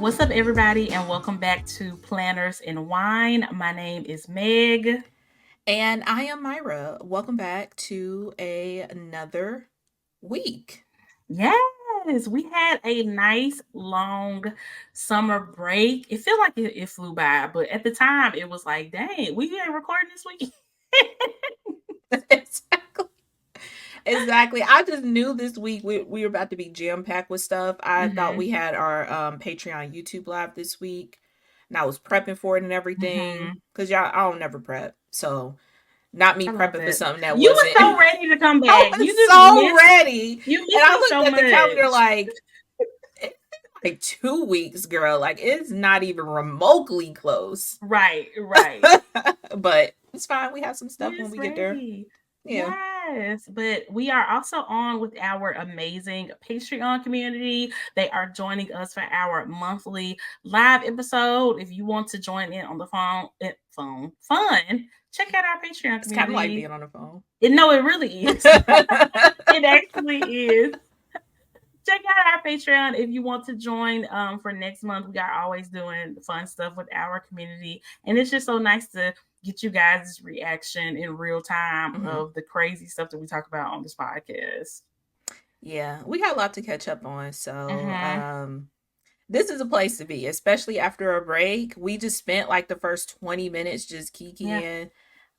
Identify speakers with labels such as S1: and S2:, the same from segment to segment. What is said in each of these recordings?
S1: What's up, everybody, and welcome back to Planners and Wine. My name is Meg.
S2: And I am Myra. Welcome back to another week.
S1: Yes, we had a nice long summer break. It felt like it flew by, but at the time it was like, dang, we ain't recording this week.
S2: exactly. Exactly. I just knew this week we were about to be jam packed with stuff. I thought we had our Patreon YouTube live this week, and I was prepping for it and everything. Cause y'all, I don't never prep, so not me
S1: I love
S2: prepping for
S1: that.
S2: something that
S1: You were
S2: wasn't.
S1: so ready to come
S2: I
S1: back. You
S2: was
S1: just
S2: so
S1: missed.
S2: ready,
S1: You
S2: and
S1: missed
S2: I
S1: me
S2: looked
S1: so
S2: at the calendar
S1: much.
S2: like 2 weeks, girl. Like it's not even remotely close.
S1: Right.
S2: But it's fine. We have some stuff
S1: We're
S2: when
S1: just
S2: we get there.
S1: ready.
S2: Yeah.
S1: Yes, but we are also on with our amazing Patreon community. They are joining us for our monthly live episode. If you want to join in on the fun, check out our Patreon
S2: It's kind of like
S1: community.
S2: being on the phone.
S1: No, it really is. It actually is. Check out our Patreon if you want to join for next month. We are always doing fun stuff with our community, and it's just so nice to get you guys' reaction in real time of the crazy stuff that we talk about on this podcast.
S2: Yeah, we got a lot to catch up on. So, this is a place to be, especially after a break. We just spent like the first 20 minutes just kikiing,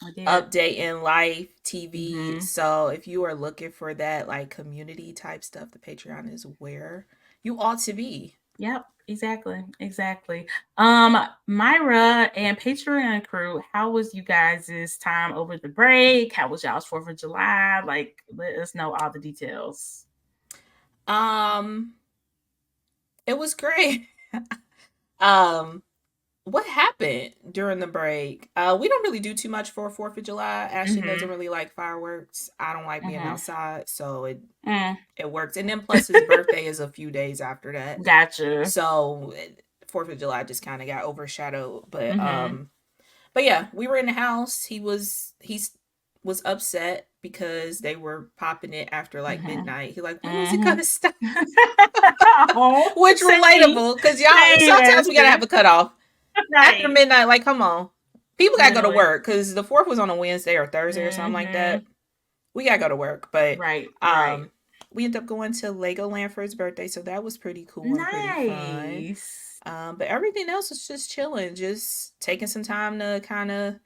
S2: updating life, TV. So, if you are looking for that like community type stuff, the Patreon is where you ought to be.
S1: Yep, exactly. Myra and Patreon crew, how was you guys' time over the break? How was y'all's 4th of July? Like, let us know all the details.
S2: Um, it was great. um, what happened during the break? We don't really do too much for 4th of July. Ashton doesn't really like fireworks. I don't like being outside, so it works. And then plus his birthday is a few days after that.
S1: Gotcha.
S2: So 4th of July just kind of got overshadowed. But yeah, we were in the house. He was upset because they were popping it after like midnight. He like, when is it gonna stop? Which relatable, because y'all sometimes we gotta have a cutoff. After midnight, like, come on. People gotta go to work because the 4th was on a Wednesday or Thursday or something like that. We gotta go to work. But
S1: right.
S2: We ended up going to Legoland for his birthday, so that was pretty cool and pretty fun. But everything else was just chilling, just taking some time to kind of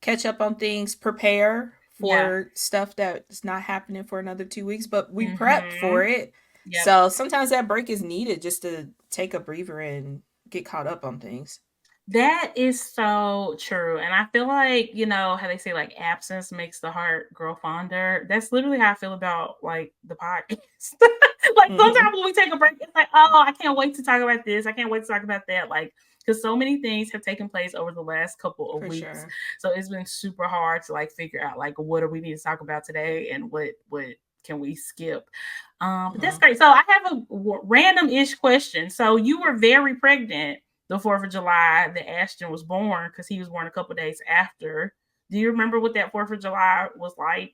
S2: catch up on things, prepare for stuff that's not happening for another 2 weeks, but we prep for it. Yep. So sometimes that break is needed just to take a breather and get caught up on things.
S1: That is so true. And I feel like, you know, how they say like absence makes the heart grow fonder. That's literally how I feel about like the podcast. Like sometimes when we take a break, it's like, oh, I can't wait to talk about this. I can't wait to talk about that. Like, because so many things have taken place over the last couple of weeks. Sure. So it's been super hard to like figure out like what do we need to talk about today and what can we skip. But that's great. So I have a random-ish question. So you were very pregnant the 4th of July that Ashton was born, because he was born a couple days after. Do you remember what that 4th of July was like?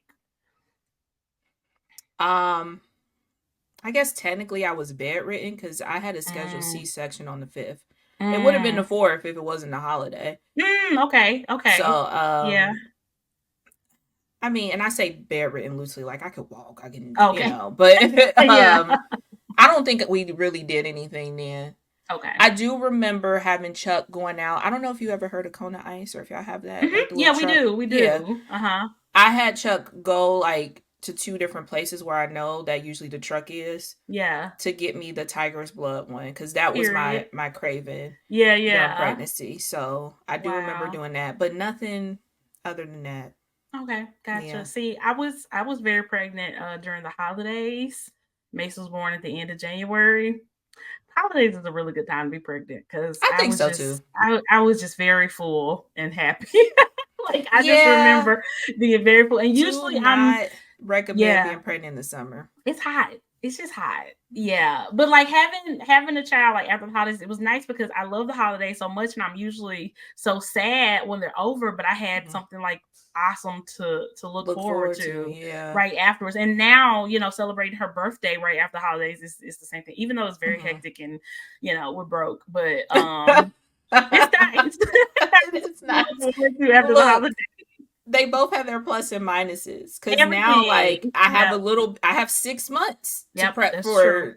S2: I guess technically I was bedridden because I had a scheduled C-section on the 5th. It would have been the 4th if it wasn't a holiday.
S1: Okay.
S2: So, yeah. I mean, and I say bedridden loosely, like I could walk, I can, you know, but I don't think we really did anything then.
S1: Okay.
S2: I do remember having Chuck going out. I don't know if you ever heard of Kona Ice or if y'all have that.
S1: Like we do.
S2: Yeah. I had Chuck go like to 2 different places where I know that usually the truck is.
S1: Yeah.
S2: To get me the Tiger's Blood one, because that was my craving.
S1: Yeah.
S2: During pregnancy. So I do remember doing that, but nothing other than that.
S1: Okay, gotcha. Yeah. See, I was very pregnant during the holidays. Mace was born at the end of January. Holidays is a really good time to be pregnant because
S2: I think so too.
S1: I was just very full and happy. Like I just remember being very full, and usually
S2: I'm recommend being pregnant in the summer.
S1: It's hot. It's just hot. Yeah. But like having a child like after the holidays, it was nice because I love the holidays so much and I'm usually so sad when they're over, but I had
S2: Mhm.
S1: something like awesome to look
S2: Look
S1: forward
S2: forward to,
S1: to
S2: yeah.
S1: right afterwards. And now, celebrating her birthday right after the holidays is the same thing, even though it's very
S2: Mhm.
S1: hectic and we're broke. But it's nice.
S2: It's
S1: To look
S2: nice.
S1: forward to after the
S2: Look,
S1: holidays.
S2: they both have their plus and minuses. Cause now
S1: Everything.
S2: like
S1: Yep.
S2: I have 6 months to
S1: Yep.
S2: prep
S1: That's true.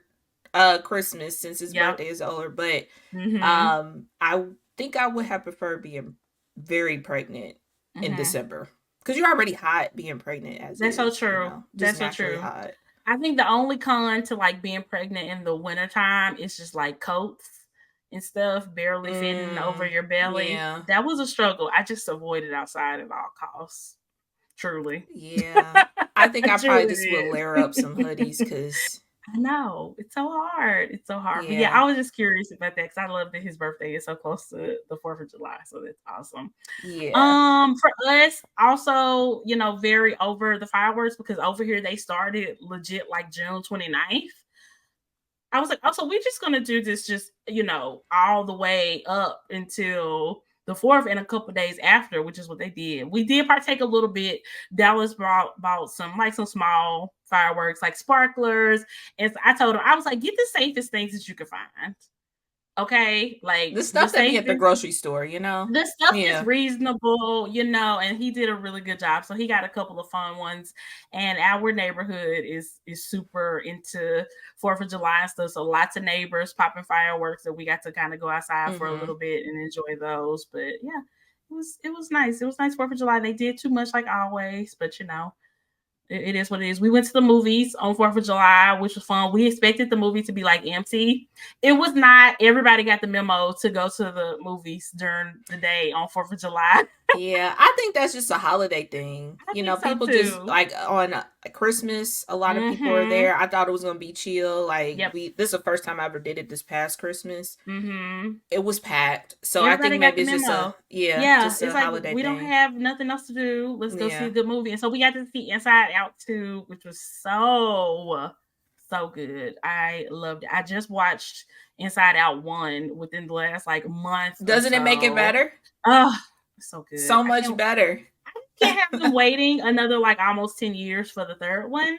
S2: for Christmas since his
S1: Yep.
S2: birthday is older. But
S1: Mm-hmm.
S2: I think I would have preferred being very pregnant in
S1: Mm-hmm.
S2: December. Because you're already hot being pregnant as
S1: That's so
S2: is,
S1: true.
S2: just
S1: That's so
S2: naturally
S1: true.
S2: hot.
S1: I think the only con to like being pregnant in the wintertime is just like coats and stuff barely fitting over your belly.
S2: Yeah.
S1: That was a struggle. I just avoided outside at all costs. Truly.
S2: Yeah. I think
S1: I
S2: I probably
S1: truly
S2: just will layer up some hoodies
S1: did.
S2: because,
S1: I know. It's so hard. It's so hard. But yeah,
S2: yeah.
S1: I was just curious about that because I love that his birthday is so close to the 4th of July. So that's awesome.
S2: Yeah.
S1: For us, also, very over the fireworks because over here they started legit like June 29th. I was like, oh, so we're just gonna do this just, all the way up until the 4th and a couple days after, which is what they did. We did partake a little bit. Dallas bought some small fireworks, like sparklers. And I told her, I was like, get the safest things that you can find. Okay. Like
S2: The
S1: the
S2: stuff that be at the
S1: safest
S2: grocery store.
S1: the stuff that's
S2: Yeah.
S1: reasonable, and he did a really good job. So he got a couple of fun ones. And our neighborhood is super into 4th of July and stuff. So lots of neighbors popping fireworks that we got to kind of go outside for a
S2: Mm-hmm.
S1: little bit and enjoy those. But yeah, it was nice. It was nice 4th of July. They did too much like always, but it is what it is. We went to the movies on 4th of July, which was fun. We expected the movie to be like empty. It was not. Everybody got the memo to go to the movies during the day on 4th of July.
S2: Yeah, I think that's just a holiday thing.
S1: I think so
S2: People just
S1: too.
S2: like on Christmas, a lot of people are
S1: Mm-hmm.
S2: there. I thought it was gonna be chill. Like
S1: Yep.
S2: this is the first time I ever did it this past Christmas.
S1: Mm-hmm.
S2: It was packed. So I think
S1: Everybody got
S2: maybe
S1: the
S2: it's
S1: memo. Yeah,
S2: just
S1: it's
S2: a
S1: like
S2: holiday
S1: we don't
S2: thing.
S1: have nothing else to do. Let's go see a
S2: Yeah.
S1: good movie. And so we got to see Inside Out 2, which was so good. I loved it. I just watched Inside Out 1 within the last like month or
S2: Doesn't it make it
S1: so.
S2: better?
S1: Oh, so good.
S2: So
S1: I
S2: much
S1: can't
S2: better.
S1: I can't have them waiting another like almost 10 years for the third one.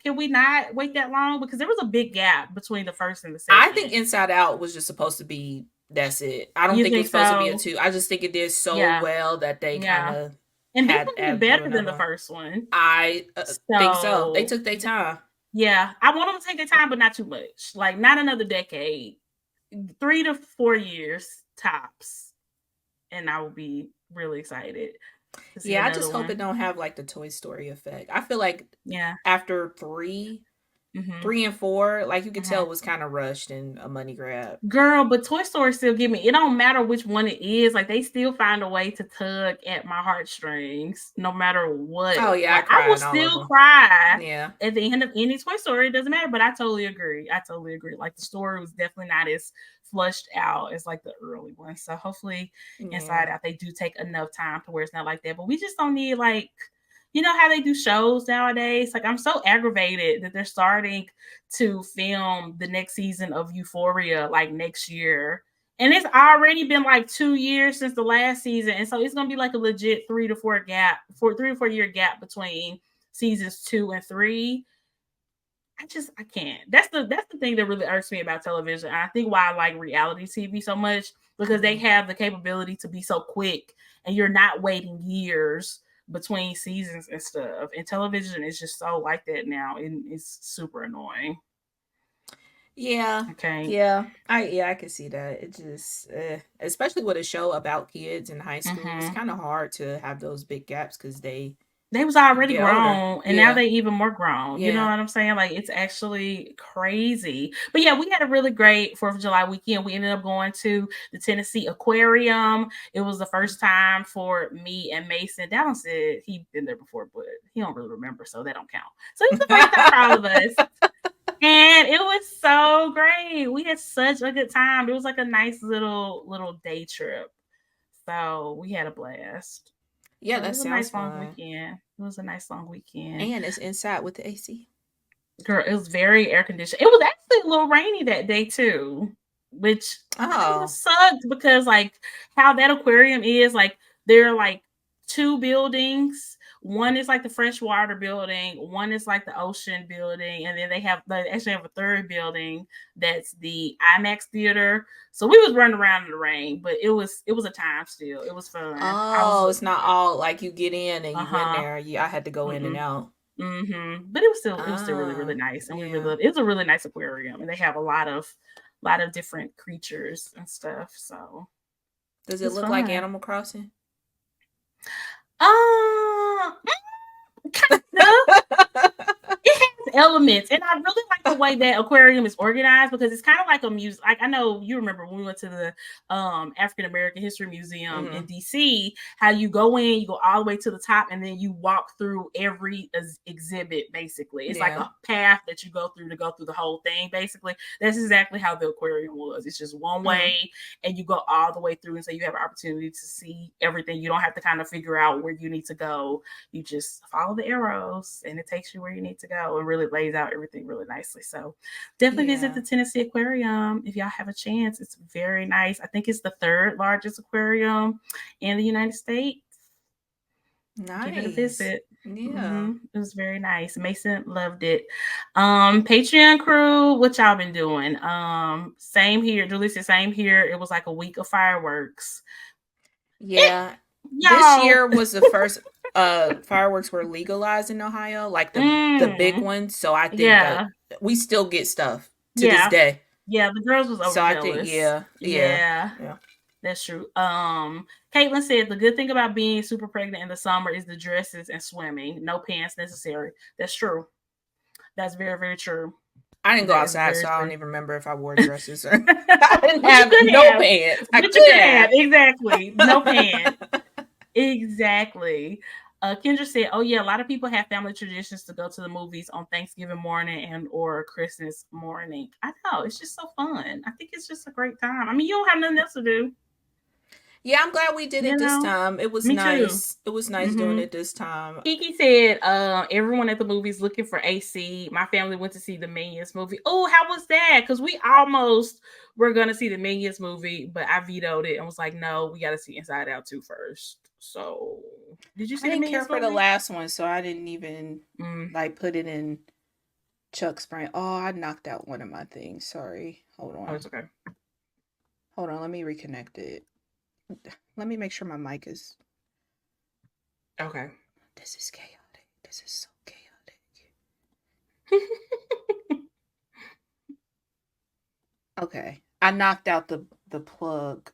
S1: Can we not wait that long? Because there was a big gap between the first and the
S2: I think
S1: second.
S2: Inside Out was just supposed to be that's it. I don't
S1: You
S2: think it
S1: think
S2: was supposed to be a
S1: so?
S2: two. I just think it did so
S1: Yeah.
S2: well that they kind
S1: Yeah.
S2: of
S1: And this one did
S2: had to do
S1: better than
S2: another
S1: the
S2: one.
S1: first one.
S2: I think so. They
S1: So
S2: took their time.
S1: yeah, I want them to take their time, but not too much. Like not another decade. 3 to 4 years tops. And I will be really excited to see
S2: Yeah, I
S1: another
S2: just hope it
S1: one.
S2: don't have like the Toy Story effect. I feel like
S1: Yeah.
S2: after three,
S1: Mm-hmm.
S2: 3 and 4, like you could tell
S1: Mm-hmm.
S2: it was kind of rushed and a money grab.
S1: Girl, but Toy Story still give me. It don't matter which one it is. Like they still find a way to tug at my heartstrings, no matter what.
S2: Oh yeah, I
S1: Like I will
S2: cried in all of
S1: still
S2: them.
S1: cry
S2: Yeah,
S1: at the end of any Toy Story. It doesn't matter. But I totally agree. I totally agree. Like the story was definitely not as flushed out as like the early one. So hopefully,
S2: yeah.
S1: Inside Out they do take enough time to where it's not like that. But we just don't need like. You know how they do shows nowadays? Like, I'm so aggravated that they're starting to film the next season of Euphoria like next year. And it's already been like 2 years since the last season. And so it's gonna be like a legit 3 to 4 year gap between seasons 2 and 3. I can't. That's the thing that really irks me about television. And I think why I like reality TV so much because they
S2: Mm-hmm.
S1: have the capability to be so quick and you're not waiting years between seasons and stuff. And television is just so like that now, and it's super annoying.
S2: Yeah,
S1: Okay.
S2: I can see that. It just, especially with a show about kids in high school, it's
S1: Mm-hmm.
S2: kind of hard to have those big gaps because they
S1: They was already
S2: get older.
S1: grown and now
S2: Yeah,
S1: they even more grown. You know
S2: yeah.
S1: what I'm saying? Like it's actually crazy. But yeah, we had a really great 4th of July weekend. We ended up going to the Tennessee Aquarium. It was the first time for me and Mason. Dallin said he'd been there before, but he don't really remember, so that don't count. So it was the first time for all of us. And it was so great. We had such a good time. It was like a nice little day trip. So we had a blast.
S2: Yeah,
S1: So it
S2: that
S1: was a
S2: sounds
S1: nice long
S2: fun.
S1: weekend. It was a nice long weekend.
S2: And it's inside with the AC.
S1: Girl, it was very air conditioned. It was actually a little rainy that day too, which kind of
S2: Oh.
S1: sucked because like how that aquarium is, like there are like two buildings. One is like the freshwater building, one is like the ocean building, and then they actually have a third building that's the IMAX theater. So we was running around in the rain, but it was a time still. It was fun. I was
S2: Oh, it's not all like you get in and you in
S1: uh-huh.
S2: there. I had to go in and
S1: Mm-mm.
S2: out.
S1: But it was still really really
S2: Ah,
S1: nice, and we really
S2: yeah.
S1: it's a really nice aquarium, and they have a lot of different creatures and stuff. So
S2: Does it
S1: it's
S2: look like
S1: fun.
S2: Animal Crossing?
S1: Um, kind of. It has elements, and I really like the way that aquarium is organized because it's kind of like a museum. Like I know you remember when we went to the African American History Museum in
S2: Mm-hmm.
S1: DC, how you go in, you go all the way to the top, and then you walk through every exhibit. Basically, it's like
S2: Yeah.
S1: a path that you go through to go through the whole thing. Basically, that's exactly how the aquarium was. It's just one
S2: Mm-hmm.
S1: way, and you go all the way through, and so you have an opportunity to see everything. You don't have to kind of figure out where you need to go. You just follow the arrows and it takes you where you need to go and really lays out everything really nicely. So definitely visit
S2: Yeah.
S1: the Tennessee Aquarium if y'all have a chance. It's very nice. I think it's the third largest aquarium in the United States. Give it a
S2: Nice.
S1: visit.
S2: Yeah.
S1: It was very nice. Mason loved it. Patreon crew, what y'all been doing? Same here. Julie said same here. It was like a week of fireworks. It
S2: Yeah. This
S1: y'all.
S2: year was the first fireworks were legalized in Ohio, like the big
S1: Mm,
S2: ones. So I think that
S1: yeah.
S2: we still get stuff to this
S1: Yeah.
S2: day.
S1: Yeah, the girls was
S2: So I think
S1: overjealous.
S2: yeah.
S1: Yeah,
S2: Yeah.
S1: that's true. Caitlin said the good thing about being super pregnant in the summer is the dresses and swimming. No pants necessary. That's true. That's very, very true.
S2: I didn't go
S1: That is
S2: outside,
S1: very
S2: so I don't
S1: true.
S2: even remember if I wore dresses or I didn't
S1: But you
S2: have
S1: could
S2: no
S1: have.
S2: pants. I
S1: But you
S2: could
S1: could have.
S2: have.
S1: Exactly. No pants. Exactly. Kendra said, "Oh yeah, a lot of people have family traditions to go to the movies on Thanksgiving morning and or Christmas morning. I know it's just so fun. I think it's just a great time. I mean, you don't have nothing else to do,
S2: Yeah, I'm glad we did
S1: you
S2: it this
S1: know.
S2: time. It was
S1: Me too.
S2: nice. It was nice doing
S1: hmm
S2: it this time.
S1: Kiki said, everyone at the movies looking for AC. My family went to see the Minions movie. Oh, how was that? Because we almost were gonna see the Minions movie, but I vetoed it and was like, no, we got to see Inside Out 2 first. So, did you
S2: I
S1: see the
S2: didn't care
S1: Minions
S2: for the
S1: movie?
S2: last one, so I didn't even
S1: Mm.
S2: like put it in Chuck's brain. Oh, I knocked out one of my things. Sorry. Hold
S1: Oh,
S2: on.
S1: it's okay.
S2: Hold on. Let me reconnect it. Let me make sure my mic is.
S1: Okay.
S2: This is chaotic. This is so chaotic. Okay. I knocked out the plug,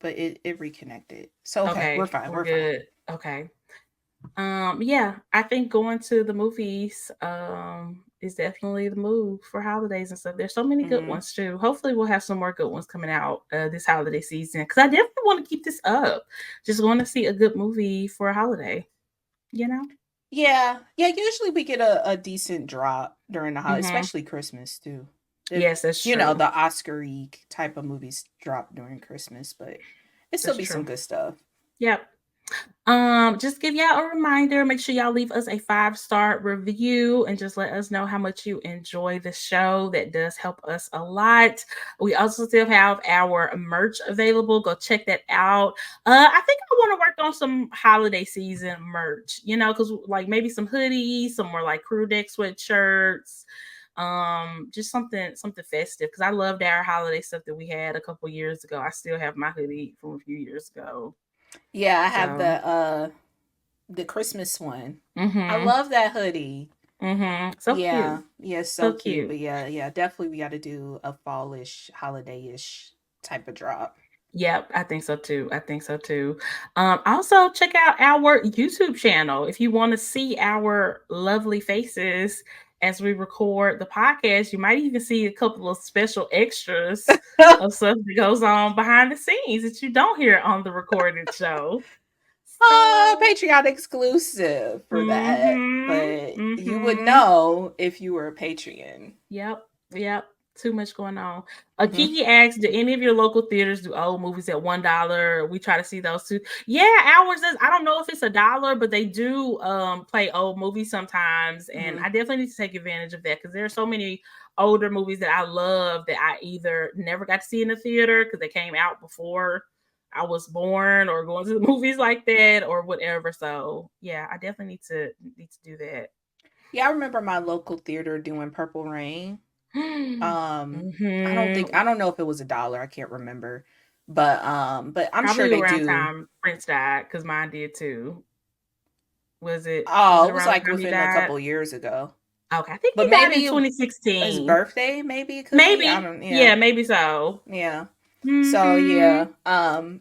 S2: but it reconnected. So okay, we're
S1: Okay,
S2: fine.
S1: we're
S2: We're fine.
S1: good. Okay. Yeah, I think going to the movies is definitely the move for holidays and stuff. There's so many good
S2: Mm-hmm.
S1: ones too. Hopefully we'll have some more good ones coming out this holiday season because I definitely want to keep this up. Just want to see a good movie for a holiday, you know?
S2: Yeah, yeah. Usually we get a decent drop during the holiday,
S1: Mm-hmm.
S2: especially Christmas too. The
S1: Yes, that's
S2: you know
S1: true.
S2: the Oscar-y type of movies drop during Christmas, but it still
S1: That's
S2: be some
S1: true.
S2: good stuff.
S1: Yep. Just give y'all a reminder. Make sure y'all leave us a 5-star review and just let us know how much you enjoy the show. That does help us a lot. We also still have our merch available. Go check that out. I think I want to work on some holiday season merch, because like maybe some hoodies, some more like crew neck sweatshirts. Just something festive because I loved our holiday stuff that we had a couple years ago. I still have my hoodie from a few years ago.
S2: Yeah, I have
S1: So
S2: the Christmas one. I
S1: mm-hmm.
S2: love that hoodie.
S1: Mm-hmm. So
S2: Yeah,
S1: cute.
S2: yeah, so
S1: So
S2: cute.
S1: cute.
S2: But yeah, yeah, definitely we got to do a fallish, holiday-ish type of drop.
S1: Yep, I think so too. I think so too. Also check out our YouTube channel if you want to see our lovely faces as we record the podcast. You might even see a couple of special extras of stuff that goes on behind the scenes that you don't hear on the recorded show. So,
S2: Patreon exclusive for that.
S1: mm-hmm,
S2: But you would
S1: mm-hmm.
S2: know if you were a Patreon.
S1: Yep, yep. Too much going on.
S2: Mm-hmm.
S1: Kiki asked, "Do any of your local theaters do old movies at $1?" We try to see those too. Yeah, ours is. I don't know if it's $1, but they do play old movies sometimes, and
S2: Mm-hmm.
S1: I definitely need to take advantage of that because there are so many older movies that I love that I either never got to see in the theater because they came out before I was born, or going to the movies like that, or whatever. So yeah, I definitely need to do that.
S2: Yeah, I remember my local theater doing Purple Rain.
S1: Mm-hmm.
S2: I don't know if it was $1. I can't remember. But I'm sure
S1: Probably
S2: they
S1: around
S2: do.
S1: time Prince died, because mine did too. Was
S2: Oh,
S1: it
S2: it was
S1: around the
S2: like
S1: time he
S2: within a
S1: died?
S2: couple years ago.
S1: Okay, I think
S2: But
S1: he died in
S2: maybe his
S1: 2016.
S2: birthday, maybe it could be. I
S1: Maybe.
S2: don't, yeah.
S1: Yeah, maybe so.
S2: Yeah. So
S1: Mm-hmm.
S2: yeah.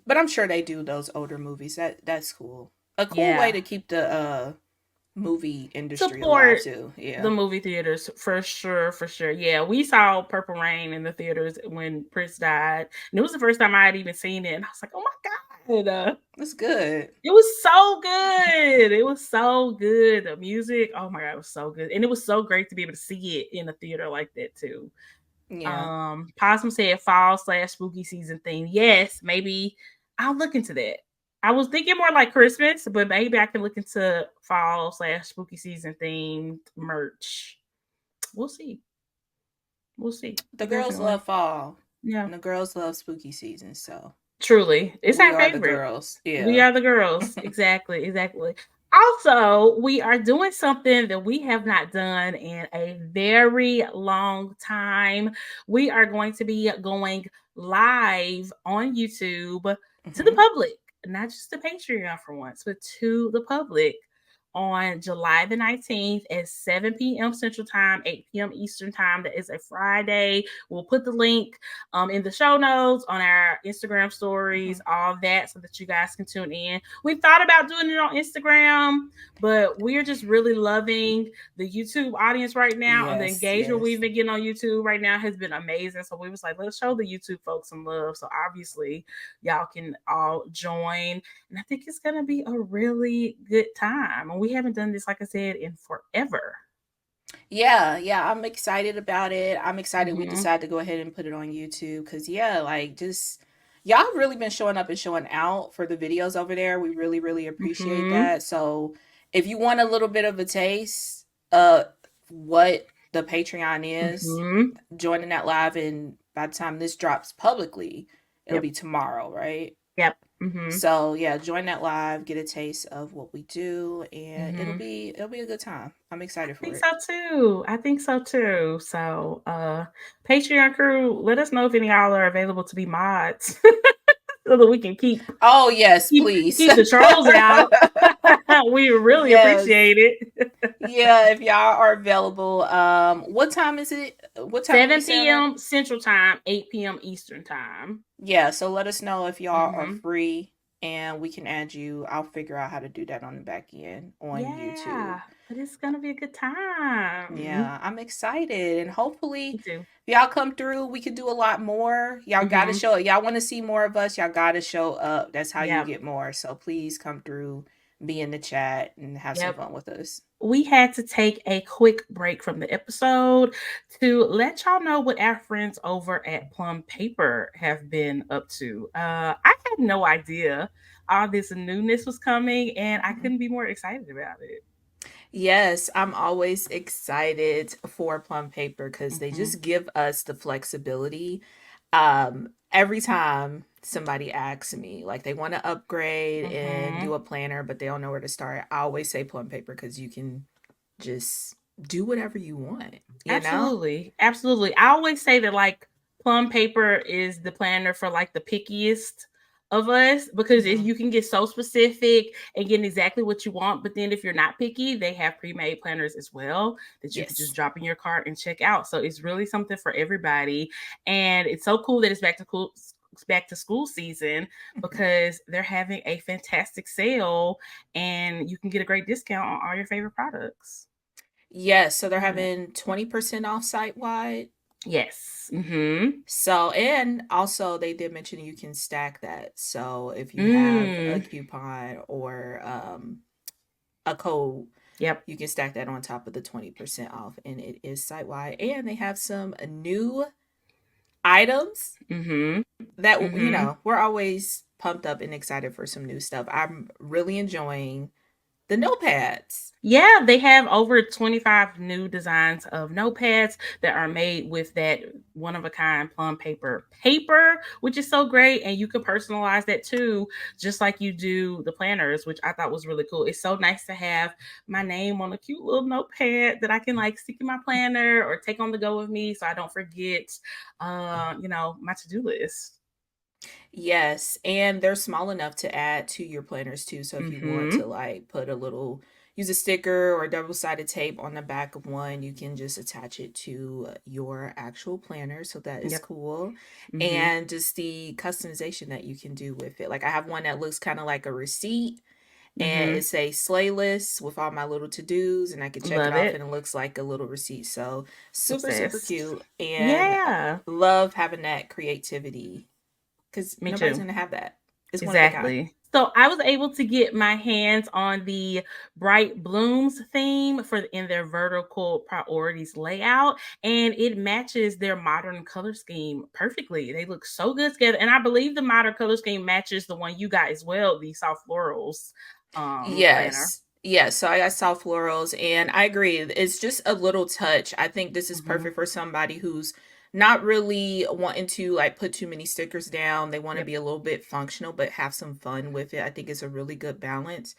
S2: But I'm sure they do those older movies. That's cool. A cool way
S1: Yeah.
S2: to keep the movie industry alive
S1: Support
S2: too.
S1: the
S2: Yeah.
S1: movie theaters for sure, for sure. Yeah, we saw Purple Rain in the theaters when Prince died. And it was the first time I had even seen it. And I was like, oh my God.
S2: That's good.
S1: It was so good. It was so good. The music, oh my God, it was so good. And it was so great to be able to see it in a theater like that too.
S2: Yeah.
S1: Possum said fall/spooky season theme. Yes, maybe I'll look into that. I was thinking more like Christmas, but maybe I can look into fall/spooky season themed merch. We'll see. We'll see.
S2: The girls
S1: Definitely.
S2: love fall.
S1: Yeah.
S2: And the girls love spooky season, so
S1: Truly. It's
S2: we
S1: our
S2: are the
S1: favorite.
S2: girls.
S1: We
S2: Yeah.
S1: are the girls. Exactly. Exactly. Also, we are doing something that we have not done in a very long time. We are going to be going live on YouTube to the
S2: Hmm.
S1: public, not just the Patreon for once, but to the public on July the 19th at 7 p.m. Central Time, 8 p.m. Eastern Time. That is a Friday. We'll put the link in the show notes, on our Instagram
S2: Hmm.
S1: stories, all that, so that you guys can tune in. We thought about doing it on Instagram, but we're just really loving the YouTube audience right now, and the
S2: Yes,
S1: engagement we've
S2: yes.
S1: been getting on YouTube right now has been amazing. So we was like, let's show the YouTube folks some love. So obviously, y'all can all join, and I think it's gonna be a really good time. And we haven't done this, like I said, in forever.
S2: Yeah, yeah, I'm excited about it. I'm excited we
S1: Mm-hmm.
S2: decided to go ahead and put it on YouTube because, yeah, like just y'all really been showing up and showing out for the videos over there. We really, really appreciate
S1: Mm-hmm.
S2: that. So, if you want a little bit of a taste of what the Patreon is,
S1: Mm-hmm.
S2: joining that live, and by the time this drops publicly, it'll
S1: Yep.
S2: be tomorrow, right?
S1: Yep. Mm-hmm.
S2: So yeah, join that live, get a taste of what we do, and
S1: Mm-hmm.
S2: it'll be a good time. I'm excited
S1: Think
S2: for
S1: so
S2: it.
S1: too. I think so too. So, Patreon crew, let us know if any of y'all are available to be mods, so that we can
S2: Oh yes,
S1: keep
S2: please.
S1: keep the trolls out. We really
S2: Yes.
S1: appreciate it.
S2: Yeah, if y'all are available. What time is it? What time did we
S1: 7
S2: say on that?
S1: p.m. Central Time, 8 p.m. Eastern Time.
S2: Yeah, so let us know if y'all are
S1: Mm-hmm.
S2: free and we can add you. I'll figure out how to do that on the back end on YouTube.
S1: Yeah, but it's gonna be a good time.
S2: Yeah, I'm excited, and hopefully
S1: Me too.
S2: if y'all come through, we could do a lot more. Y'all got to
S1: Mm-hmm.
S2: show. Y'all want to see more of us. Y'all got to show up. That's how you
S1: Yep.
S2: get more. So please come through, be in the chat, and have some
S1: Yep.
S2: fun with us.
S1: We had to take a quick break from the episode to let y'all know what our friends over at Plum Paper have been up to. I had no idea all this newness was coming, and I
S2: Mhm.
S1: couldn't be more excited about it.
S2: Yes, I'm always excited for Plum Paper because they
S1: Mm-hmm.
S2: just give us the flexibility. Every time somebody asks me, like they want to upgrade and
S1: Mm-hmm.
S2: do a planner, but they don't know where to start, I always say Plum Paper because you can just do whatever you want, you know?
S1: Absolutely. Absolutely. I always say that like Plum Paper is the planner for like the pickiest of us, because if
S2: Hmm.
S1: you can get so specific and get exactly what you want, but then if you're not picky, they have pre-made planners as well that you could just
S2: Yes.
S1: drop in your cart and check out. So it's really something for everybody. And it's so cool that it's back to school season,
S2: Mhm.
S1: because they're having a fantastic sale and you can get a great discount on all your favorite products.
S2: Yes, so they're
S1: Love it.
S2: having 20% off site wide.
S1: Yes. Mm-hmm.
S2: So, and also they did mention you can stack that. So if you have a
S1: Mm.
S2: coupon or a code,
S1: Yep.
S2: you can stack that on top of the 20% off. And it is site wide. And they have some new items
S1: Mm-hmm.
S2: that,
S1: Mm-hmm.
S2: we're always pumped up and excited for some new stuff. I'm really enjoying the notepads.
S1: Yeah, they have over 25 new designs of notepads that are made with that one of a kind plum paper, which is so great. And you can personalize that too, just like you do the planners, which I thought was really cool. It's so nice to have my name on a cute little notepad that I can like stick in my planner or take on the go with me so I don't forget my to-do list.
S2: Yes, and they're small enough to add to your planners too. So if you want
S1: Mm-hmm.
S2: to like put a little, use a sticker or double-sided tape on the back of one, you can just attach it to your actual planner. So that is
S1: Yep.
S2: cool.
S1: Mm-hmm.
S2: And just the customization that you can do with it. Like I have one that looks kind of like a receipt and
S1: Mm-hmm.
S2: it's a sleigh list with all my little to-dos and I can check it
S1: Love
S2: off
S1: it.
S2: and it looks like a little receipt. So super, super
S1: Obsessed.
S2: cute and
S1: Yeah.
S2: love having that creativity because
S1: Me
S2: nobody's
S1: too.
S2: gonna have that. It's one of a kind.
S1: Exactly. So I was able to get my hands on the Bright Blooms theme for in their vertical priorities layout, and it matches their modern color scheme perfectly. They look so good together, and I believe the modern color scheme matches the one you got as well, the soft florals planner.
S2: Yes. Yes. So I got soft florals and I agree. It's just a little touch. I think this is
S1: Hmm.
S2: perfect for somebody who's not really wanting to like put too many stickers down. They want to
S1: Yep.
S2: be a little bit functional but have some fun with it. I think it's a really good balance.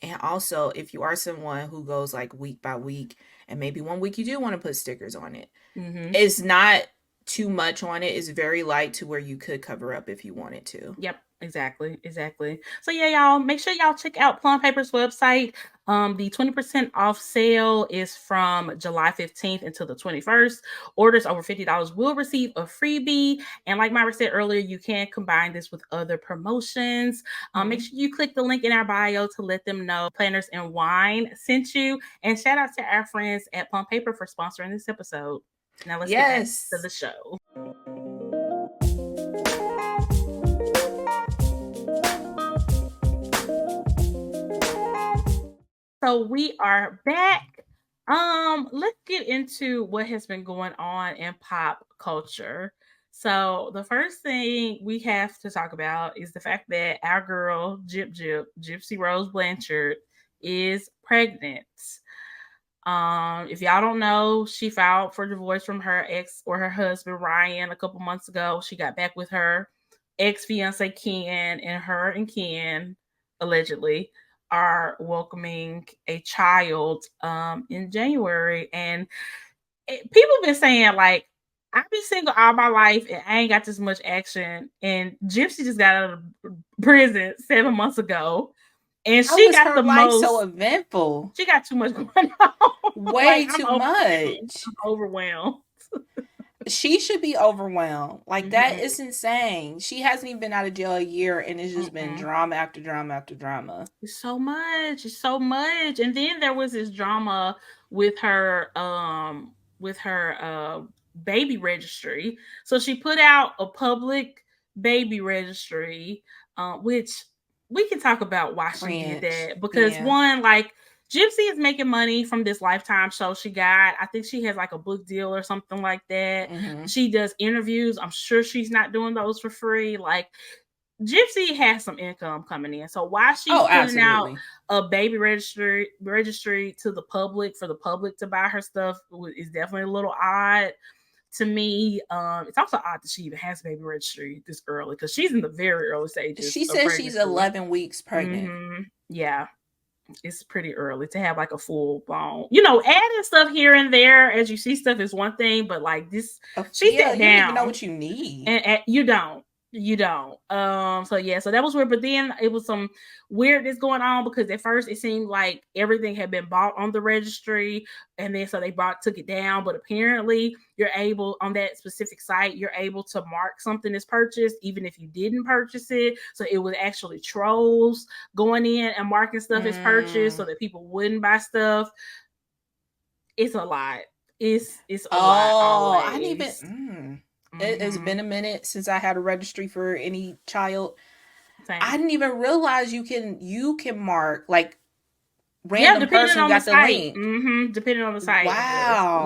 S2: And also, if you are someone who goes like week by week and maybe one week you do want to put stickers on it,
S1: Hmm.
S2: it's not too much on it. It's very light to where you could cover up if you wanted to.
S1: Yep, exactly, exactly. So yeah, y'all make sure y'all check out Plum Paper's website. The 20% off sale is from July 15th until the 21st. Orders over $50 will receive a freebie. And like Myra said earlier, you can combine this with other promotions. Make
S2: Mhm.
S1: sure you click the link in our bio to let them know Planners and Wine sent you. And shout out to our friends at Plum Paper for sponsoring this episode. Now let's get back to
S2: Yes.
S1: the show. So we are back. Let's get into what has been going on in pop culture. So the first thing we have to talk about is the fact that our girl Gypsy Rose Blanchard is pregnant. If y'all don't know, she filed for divorce from her ex or her husband Ryan a couple months ago. She got back with her ex fiance Ken, and her and Ken allegedly are welcoming a child in January. And people been saying like, I've been single all my life and I ain't got this much action. And Gypsy just got out of prison 7 months ago, and
S2: How
S1: she
S2: was
S1: got
S2: her
S1: the
S2: life so
S1: most.
S2: eventful?
S1: She got too much going on. Like
S2: Way
S1: I'm
S2: too
S1: overwhelmed.
S2: much.
S1: I'm overwhelmed.
S2: She should be overwhelmed. Like that
S1: Mm-hmm.
S2: is insane. She hasn't even been out of jail a year and it's just been
S1: Mm-mm.
S2: drama after drama after drama.
S1: It's so much. It's so much. And then there was this drama with her baby registry. So she put out a public baby registry, which we can talk about why she did
S2: Cringe.
S1: that. Because
S2: Yeah.
S1: one, like Gypsy is making money from this Lifetime show she got. I think she has like a book deal or something like that.
S2: Mm-hmm.
S1: She does interviews. I'm sure she's not doing those for free. Like Gypsy has some income coming in. So why she's
S2: Oh,
S1: putting out
S2: absolutely.
S1: a baby registry to the public for the public to buy her stuff is definitely a little odd to me. It's also odd that she even has a baby registry this early because she's in the very early stages
S2: She
S1: of
S2: says she's
S1: pregnancy.
S2: 11 weeks pregnant.
S1: Yeah, it's pretty early to have like a full blown, adding stuff here and there as you see stuff is one thing, but like this, she
S2: Yeah,
S1: sat
S2: you don't even know
S1: down
S2: what you need.
S1: and you don't so yeah, so that was weird, but then it was some weirdness going on because at first it seemed like everything had been bought on the registry, and then so they took it down, but apparently you're able on that specific site, you're able to mark something as purchased even if you didn't purchase it, so it was actually trolls going in and marking stuff as purchased
S2: Mm.
S1: so that people wouldn't buy stuff. It's a lot. It's a lot
S2: Oh, I didn't even.
S1: always.
S2: It's
S1: Mm-hmm.
S2: been a minute since I had a registry for any child. I
S1: Same.
S2: didn't even realize you can mark like
S1: Yeah,
S2: random
S1: depending
S2: person
S1: on the
S2: got the
S1: site.
S2: link.
S1: Depending on the site, it does.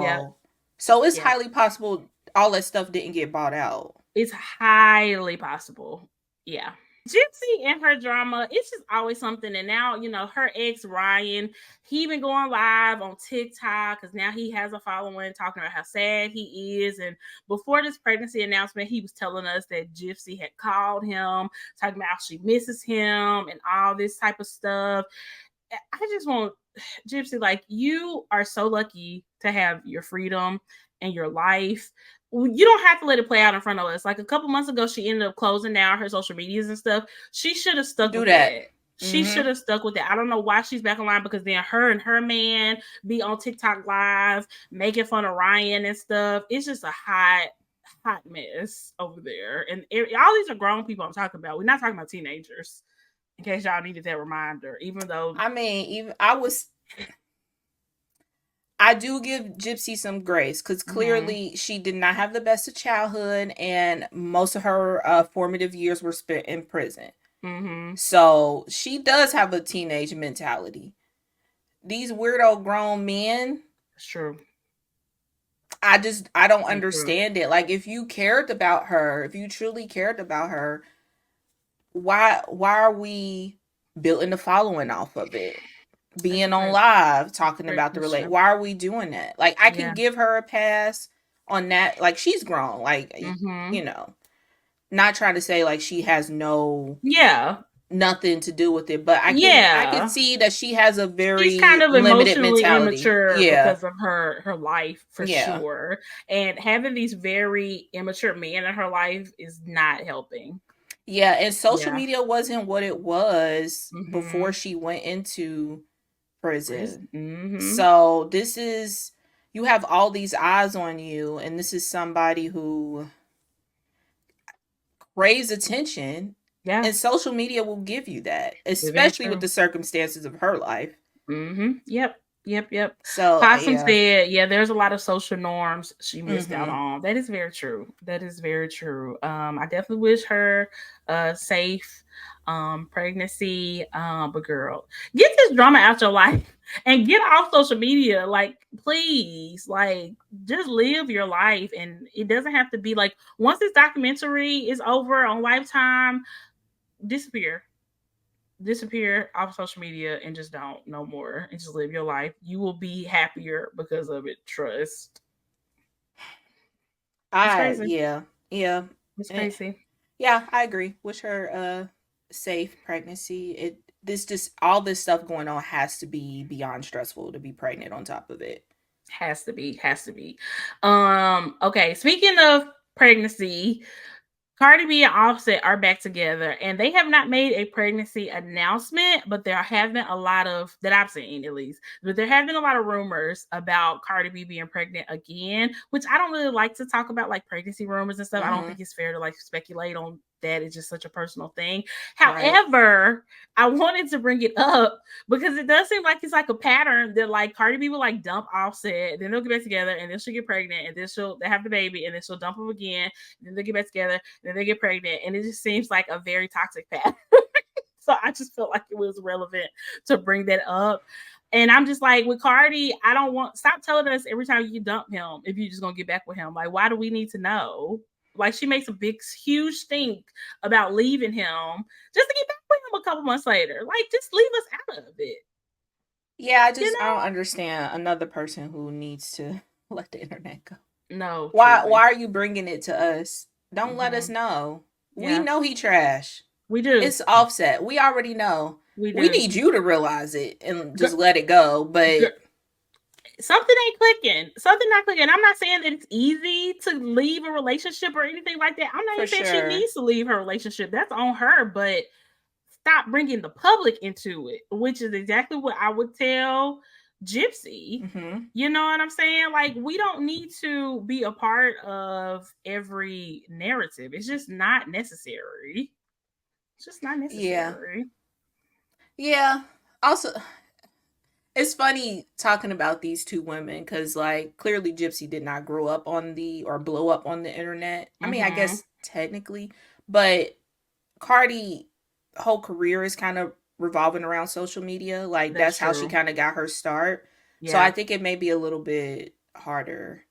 S1: Yeah,
S2: Wow. So it's
S1: yeah.
S2: highly possible. all that stuff didn't get bought out.
S1: It's highly possible. Yeah. Gypsy and her drama, it's just always something. And now, her ex Ryan, he been going live on TikTok because now he has a following talking about how sad he is. And before this pregnancy announcement, he was telling us that Gypsy had called him, talking about how she misses him and all this type of stuff. I just want Gypsy, like, you are so lucky to have your freedom and your life. You don't have to let it play out in front of us. Like a couple months ago, she ended up closing down her social medias and stuff. She should have stuck
S2: Do
S1: with
S2: that.
S1: that. She should have stuck with it. I don't know why she's back online, because then her and her man be on TikTok live making fun of Ryan and stuff. It's just a hot mess over there. And all these are grown people I'm talking about. We're not talking about teenagers, in case y'all needed that reminder. Even though,
S2: I mean, I do give Gypsy some grace, because clearly she did not have the best of childhood, and most of her formative years were spent in prison. So she does have a teenage mentality. These weirdo grown men.
S1: It's true.
S2: I don't understand it. Like, if you cared about her, if you truly cared about her, why are we building the following off of it? Being on live talking about the relate. Why are we doing that? Like, I can give her a pass on that. Like, she's grown. Like, not trying to say like she has nothing to do with it, but I can see that she has a very
S1: she's kind of
S2: limited
S1: emotionally
S2: mentality.
S1: immature because of her life, for sure. And having these very immature men in her life is not helping.
S2: Yeah, and social media wasn't what it was before she went into prison. So you have all these eyes on you, and this is somebody who craves attention.
S1: Yeah.
S2: And social media will give you that, especially with the circumstances of her life.
S1: Yep.
S2: So
S1: Possum said, there's a lot of social norms she missed out on. That is very true. I definitely wish her safe pregnancy. But girl, get this drama out your life and get off social media. Like, please, like, just live your life. And it doesn't have to be like, once this documentary is over on Lifetime, disappear off social media and just don't no more, and just live your life. You will be happier because of it. Trust.
S2: It's crazy. Yeah.
S1: It's crazy.
S2: Yeah, I agree. Wish her safe pregnancy. All this stuff going on has to be beyond stressful to be pregnant on top of it.
S1: Has to be. Okay, speaking of pregnancy, Cardi B and Offset are back together, and they have not made a pregnancy announcement, but there have been a lot of, that I've seen at least, but there have been a lot of rumors about Cardi B being pregnant again, which I don't really like to talk about, like pregnancy rumors and stuff. I don't think it's fair to like speculate on that. It's just such a personal thing. However, I wanted to bring it up because it does seem like it's like a pattern that like Cardi B will like dump Offset, then they'll get back together, and then she'll get pregnant, and then they have the baby, and then she'll dump him again, and then they'll get back together, then they get pregnant, and it just seems like a very toxic pattern. So I just felt like it was relevant to bring that up. And I'm just like, with Cardi, stop telling us every time you dump him if you're just gonna get back with him. Like, why do we need to know? Like, she makes a big, huge stink about leaving him just to get back with him a couple months later. Like, just leave us out of it.
S2: Yeah, I don't understand another person who needs to let the internet go.
S1: No.
S2: Why are you bringing it to us? Don't let us know. Yeah. We know he trash.
S1: We do.
S2: It's Offset. We already know. We need you to realize it and just let it go. But
S1: something ain't clicking. Something not clicking. I'm not saying that it's easy to leave a relationship or anything like that. I'm not even saying she needs to leave her relationship. That's on her. But stop bringing the public into it, which is exactly what I would tell Gypsy. You know what I'm saying? Like, we don't need to be a part of every narrative. It's just not necessary.
S2: Yeah. Also, it's funny talking about these two women because, like, clearly Gypsy did not grow up or blow up on the internet. I mean, I guess technically, but Cardi whole career is kind of revolving around social media. Like, that's how she kind of got her start. Yeah. So I think it may be a little bit harder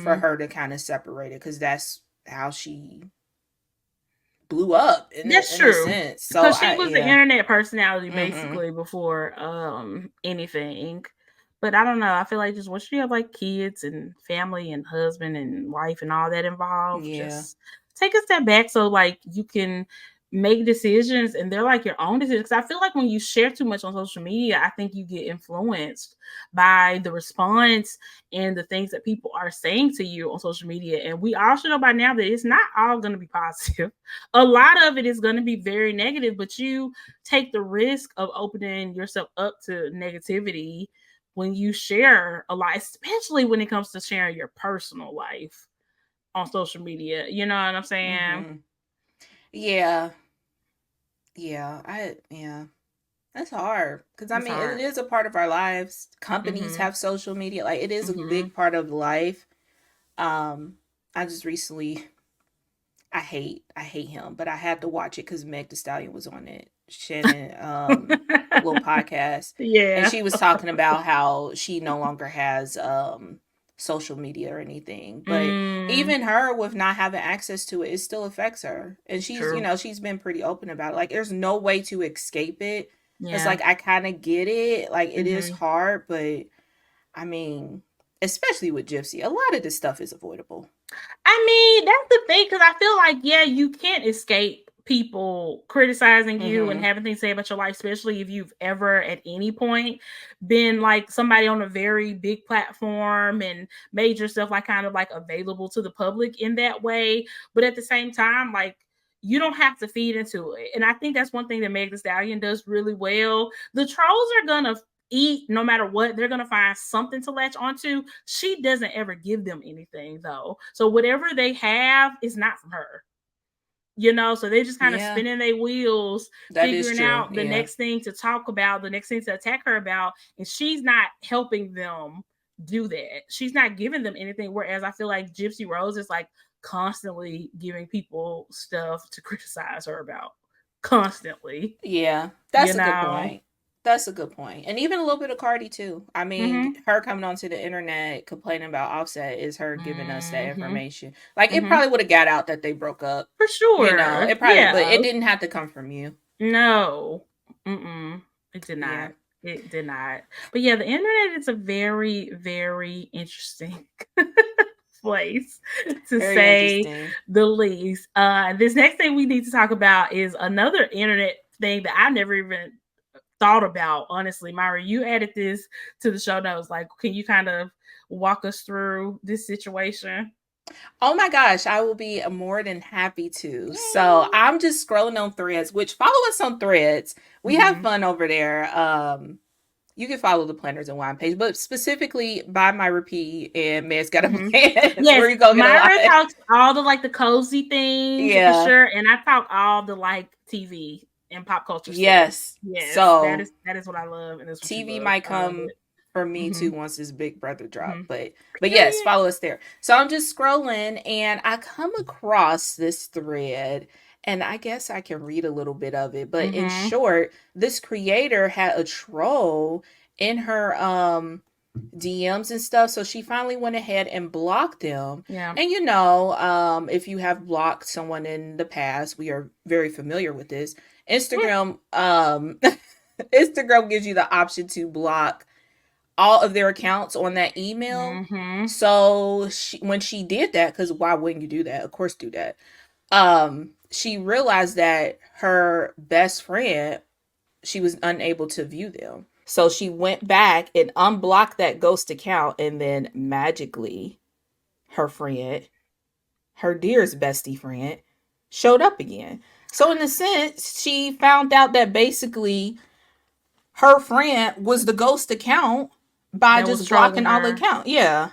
S2: for her to kind of separate it, because that's how she blew up
S1: That's
S2: in a
S1: true.
S2: sense. So
S1: Because she
S2: I
S1: was the
S2: yeah.
S1: internet personality
S2: Mm-hmm.
S1: basically before anything. But I don't know. I feel like just once you have like kids and family and husband and wife and all that involved,
S2: Yeah.
S1: just take a step back so like you can make decisions and they're like your own decisions. Because I feel like when you share too much on social media, I think you get influenced by the response and the things that people are saying to you on social media. And we all should know by now that it's not all going to be positive. A lot of it is going to be very negative, but you take the risk of opening yourself up to negativity when you share a lot, especially when it comes to sharing your personal life on social media. You know what I'm saying?
S2: Mm-hmm. Yeah. Yeah. That's hard, because I
S1: It's
S2: mean, it
S1: hard.
S2: is a part of our lives. Companies
S1: Mhm.
S2: have social media. Like, it is a
S1: Mhm.
S2: big part of life. I just recently, I hate him, but I had to watch it because Meg the Stallion was on it. Shannon, little podcast, and
S1: Yeah.
S2: she was talking about how she no longer has social media or anything. But
S1: Mm,
S2: even her with not having access to it, it still affects her. And she's,
S1: true.
S2: she's been pretty open about it. Like, there's no way to escape it. It's
S1: Yeah.
S2: like, I kind of get it. Like, it is
S1: Mhm.
S2: hard, but I mean, especially with Gypsy, a lot of this stuff is avoidable.
S1: I mean, that's the thing because I feel like, yeah, you can't escape people criticizing you and
S2: Mm-hmm.
S1: having things to say about your life, especially if you've ever at any point been like somebody on a very big platform and made yourself like kind of like available to the public in that way. But at the same time, like, you don't have to feed into it. And I think that's one thing that Meg the Stallion does really well. The trolls are gonna eat no matter what. They're gonna find something to latch onto. She doesn't ever give them anything though, so whatever they have is not from her, so they just kind of
S2: Yeah,
S1: spinning their wheels
S2: that is
S1: figuring
S2: true.
S1: out the
S2: Yeah.
S1: next thing to talk about, the next thing to attack her about, and she's not helping them do that. She's not giving them anything, whereas I feel like Gypsy Rose is like constantly giving people stuff to criticize her about, constantly,
S2: Yeah,
S1: you
S2: that's a good
S1: know.
S2: point. That's a good point. And even a little bit of Cardi too. I mean,
S1: Mm-hmm.
S2: her coming onto the internet complaining about Offset is her giving us that
S1: Mm-hmm.
S2: information. Like, it
S1: Mm-hmm.
S2: probably would have got out that they broke up.
S1: For sure.
S2: It probably, but
S1: Yeah.
S2: it didn't have to come from you.
S1: No. Mm-mm. It did
S2: Yeah.
S1: not. It did not. But yeah, the internet is a very, very interesting place, to
S2: Very
S1: say
S2: interesting.
S1: the least. This next thing we need to talk about is another internet thing that I never even thought about, honestly. Myra, you added this to the show notes. Like, can you kind of walk us through this situation?
S2: Oh my gosh, I will be more than happy to. So
S1: Yay.
S2: I'm just scrolling on Threads, which follow us on Threads. We have
S1: Mm-hmm.
S2: fun over there. You can follow the Planners and Wine page, but specifically by my repeat and Man's Got a
S1: Mm-hmm.
S2: Plan,
S1: Yes,
S2: where you go get a lot.
S1: Myra talks all the like the cozy things for
S2: Yeah.
S1: sure, and I talk all the like TV and pop culture stuff.
S2: Yes.
S1: Yes, that
S2: So
S1: is what I love, and that's what you
S2: TV
S1: love.
S2: might
S1: I love
S2: come
S1: it.
S2: for me
S1: Mm-hmm.
S2: too once this Big Brother drop.
S1: Mm-hmm.
S2: But yes,
S1: Period.
S2: follow us there. So I'm just scrolling and I come across this thread, and I guess I can read a little bit of it. But in
S1: Mm-hmm.
S2: short, this creator had a troll in her DMs and stuff. So she finally went ahead and blocked them.
S1: Yeah.
S2: And if you have blocked someone in the past, we are very familiar with this.
S1: Yeah.
S2: Instagram Instagram gives you the option to block all of their accounts on that email.
S1: Mm-hmm.
S2: So when she did that, because why wouldn't you do that? Of course, do that. She realized that her best friend, she was unable to view them. So she went back and unblocked that ghost account, and then magically, her friend, her dearest bestie friend, showed up again. So in a sense, she found out that basically her friend was the ghost account by
S1: That was
S2: just blocking
S1: trolling
S2: all the
S1: her.
S2: account. Yeah.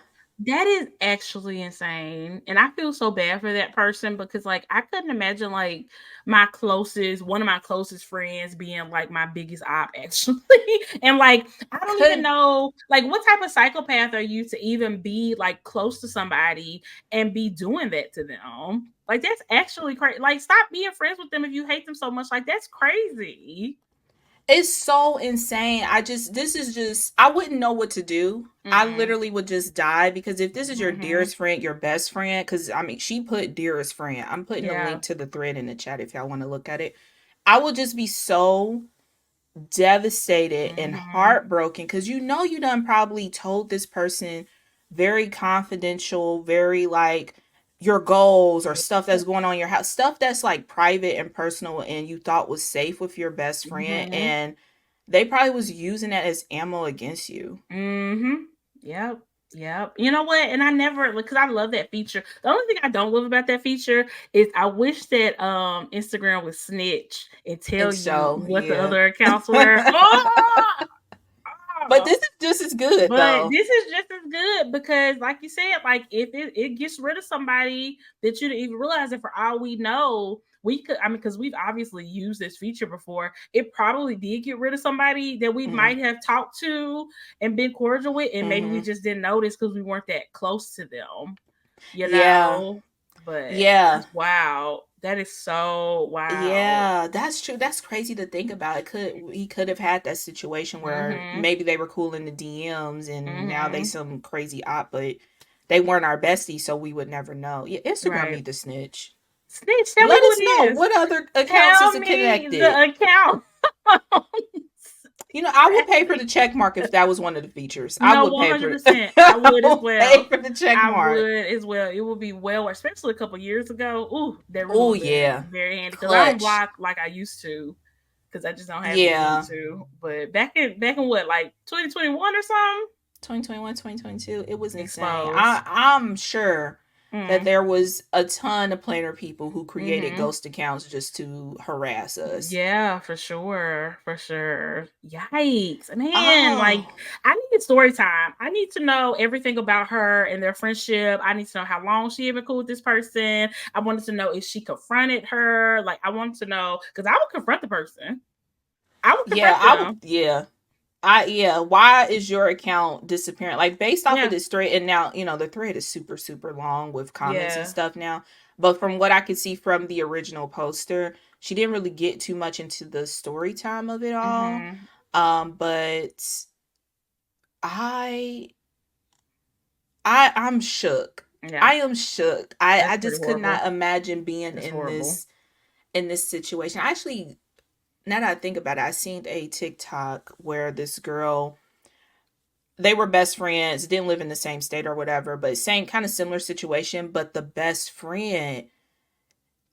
S1: That is actually insane. And I feel so bad for that person because like I couldn't imagine like one of my closest friends being like my biggest op actually. And like I don't even
S2: Could
S1: know like what type of psychopath are you to even be like close to somebody and be doing that to them? Like that's actually crazy. Like stop being friends with them if you hate them so much. Like that's crazy.
S2: It's so insane. This is just, I wouldn't know what to do. I
S1: Mm-mm.
S2: literally would just die, because if this is your
S1: Mm-hmm.
S2: dearest friend, your best friend, because I mean, she put dearest friend. I'm putting a
S1: Yeah.
S2: link to the thread in the chat if y'all want to look at it. I would just be so devastated and
S1: Mm-hmm.
S2: heartbroken, because you done probably told this person very confidential, very like your goals or stuff that's going on in your house, stuff that's like private and personal, and you thought was safe with your best friend,
S1: Mm-hmm.
S2: and they probably was using that as ammo against you.
S1: Mm-hmm. Yep. Yep. You know what? And I never, because I love that feature. The only thing I don't love about that feature is I wish that Instagram would snitch and tell
S2: And
S1: you
S2: so,
S1: what the
S2: yeah.
S1: other accounts were. Oh,
S2: But this is just as good
S1: but
S2: though.
S1: this is just as good because, like you said, like if it gets rid of somebody that you didn't even realize it, for all we know, we could, I mean, because we've obviously used this feature before, it probably did get rid of somebody that we
S2: Mm-hmm.
S1: might have talked to and been cordial with, and maybe we
S2: Mm-hmm.
S1: just didn't notice because we weren't that close to them, you
S2: Yeah.
S1: know. But
S2: Yeah.
S1: that's wow. That is so wow.
S2: Yeah, that's true. That's crazy to think about. He could have had that situation where
S1: Mm-hmm.
S2: maybe they were cool in the DMs and now they
S1: Mm-hmm.
S2: some crazy op, but they weren't our besties, so we would never know. Yeah, Instagram
S1: Right.
S2: need to snitch.
S1: Snitch, tell me
S2: Let
S1: who
S2: us
S1: it
S2: know
S1: is.
S2: what other accounts
S1: Tell
S2: is
S1: me
S2: connected.
S1: the account.
S2: I would pay for the check mark if that was one of the features. I
S1: No,
S2: would
S1: one
S2: pay
S1: hundred
S2: for it.
S1: percent. I
S2: I
S1: would as
S2: would pay
S1: well.
S2: for the check
S1: I
S2: mark.
S1: would as well. It would be well, especially a couple years ago. Ooh, that really
S2: Oh
S1: would have been
S2: yeah.
S1: very handy because I don't
S2: Clutch.
S1: block like I used to because I just don't have the need
S2: Yeah.
S1: to. But back in what, like 2021 or something?
S2: 2021, 2022, it was insane.
S1: Exposed.
S2: I'm sure that
S1: Mm.
S2: there was a ton of planner people who created
S1: Mm-hmm.
S2: ghost accounts just to harass us.
S1: Yeah, for sure. For sure. Yikes. Man, like
S2: Oh,
S1: I need story time. I need to know everything about her and their friendship. I need to know how long she been cool with this person. I wanted to know if she confronted her. Like I wanted to know because I would confront the person. I would
S2: yeah,
S1: confront
S2: I would,
S1: them.
S2: yeah. Why is your account disappearing? Like, based off of
S1: Yeah.
S2: this thread, and now, the thread is super, super long with comments and
S1: Yeah.
S2: stuff now. But from what I could see from the original poster, she didn't really get too much into the story time of it all.
S1: Mm-hmm.
S2: But I I'm shook.
S1: Yeah.
S2: I am shook. I
S1: That's pretty
S2: just could
S1: horrible.
S2: not imagine being
S1: That's horrible.
S2: in this situation. Actually, now that I think about it, I seen a TikTok where this girl, they were best friends, didn't live in the same state or whatever, but same kind of similar situation. But the best friend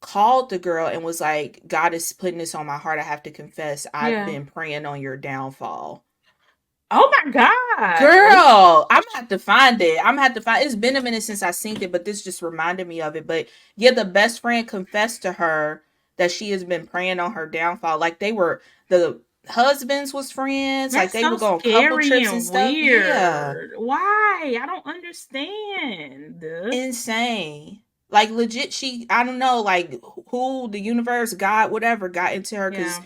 S2: called the girl and was like, "God is putting this on my heart. I have to confess. I've
S1: Yeah.
S2: been praying on your downfall."
S1: Oh my God.
S2: Girl, I'm gonna have to find it. I'm gonna have to find. It's been a minute since I seen it, but this just reminded me of it. But yeah, the best friend confessed to her that she has been praying on her downfall. Like, the husbands was friends. Like,
S1: That's
S2: they
S1: so
S2: would go on couple
S1: scary
S2: trips and
S1: and
S2: stuff. Yeah,
S1: weird. Why? I don't understand.
S2: insane. Like, legit, I don't know, like, who, the universe, God, whatever, got into her, because
S1: Yeah.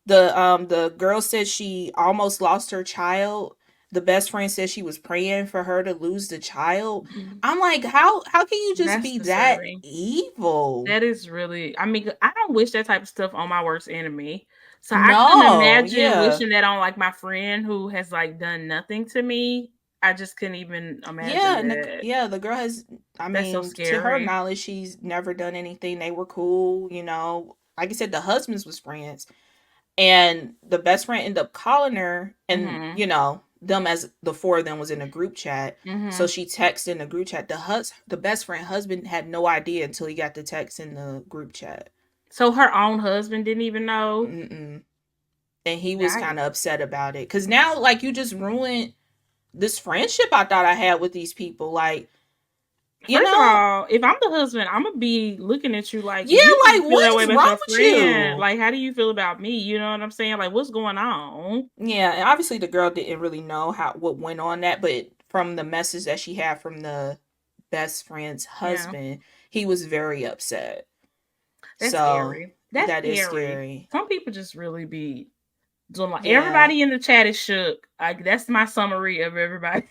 S2: the girl said she almost lost her child. The best friend said she was praying for her to lose the child. I'm like, how can you just
S1: That's
S2: be that
S1: disturbing.
S2: evil?
S1: That is really, I mean, I don't wish that type of stuff on my worst enemy. So I couldn't
S2: No,
S1: imagine
S2: yeah.
S1: wishing that on like my friend who has like done nothing to me. I just couldn't even imagine
S2: Yeah,
S1: that.
S2: yeah, the girl has, I
S1: That's so
S2: mean, to her
S1: scary.
S2: knowledge, she's never done anything. They were cool, Like I said, the husbands was friends. And the best friend ended up calling her, and
S1: Mm-hmm.
S2: them, as the four of them was in a group chat. So
S1: Mm-hmm.
S2: she texted in the group chat. The best friend husband had no idea until he got the text in the group chat.
S1: So her own husband didn't even know.
S2: Mm-mm. And he was kind
S1: Yikes.
S2: of upset about it, because now, like, you just ruined this friendship I thought I had with these people. Like, you
S1: First of
S2: know,
S1: all, if I'm the husband, I'm gonna be looking at you like,
S2: yeah,
S1: if you
S2: like,
S1: feel
S2: what
S1: that way
S2: is
S1: about
S2: wrong
S1: your
S2: with
S1: friend,
S2: you?
S1: like, how do you feel about me? You know what I'm saying? Like, what's going on?
S2: Yeah, and obviously the girl didn't really know what went on that, but from the message that she had from the best friend's
S1: Yeah,
S2: husband, he was very upset.
S1: that's
S2: So
S1: scary. That's
S2: that is
S1: scary.
S2: scary.
S1: Some people just really be doing like
S2: Yeah.
S1: everybody in the chat is shook. Like that's my summary of everybody